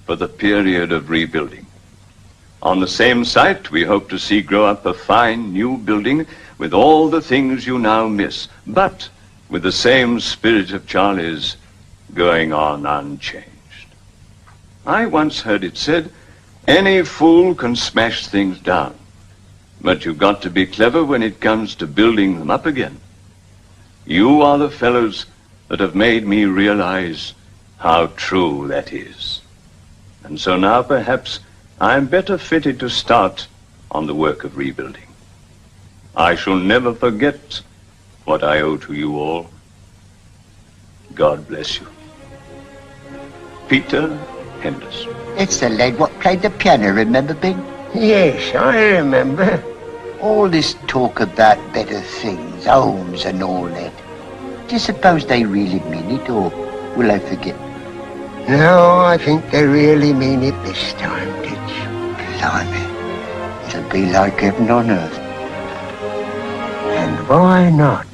[SPEAKER 2] for the period of rebuilding. On the same site, we hope to see grow up a fine new building with all the things you now miss, but with the same spirit of Charlie's going on unchanged. I once heard it said, any fool can smash things down, but you've got to be clever when it comes to building them up again. You are the fellows that have made me realize how true that is. And so now perhaps I'm better fitted to start on the work of rebuilding. I shall never forget what I owe to you all. God bless you. Peter Henderson.
[SPEAKER 3] It's the lad what played the piano, remember, Ben?
[SPEAKER 15] Yes, I remember.
[SPEAKER 3] All this talk about better things, homes and all that. Do you suppose they really mean it, or will I forget?
[SPEAKER 15] No, I think they really mean it this time, Ditch.
[SPEAKER 3] Blimey, it'll be like heaven on earth.
[SPEAKER 15] And why not?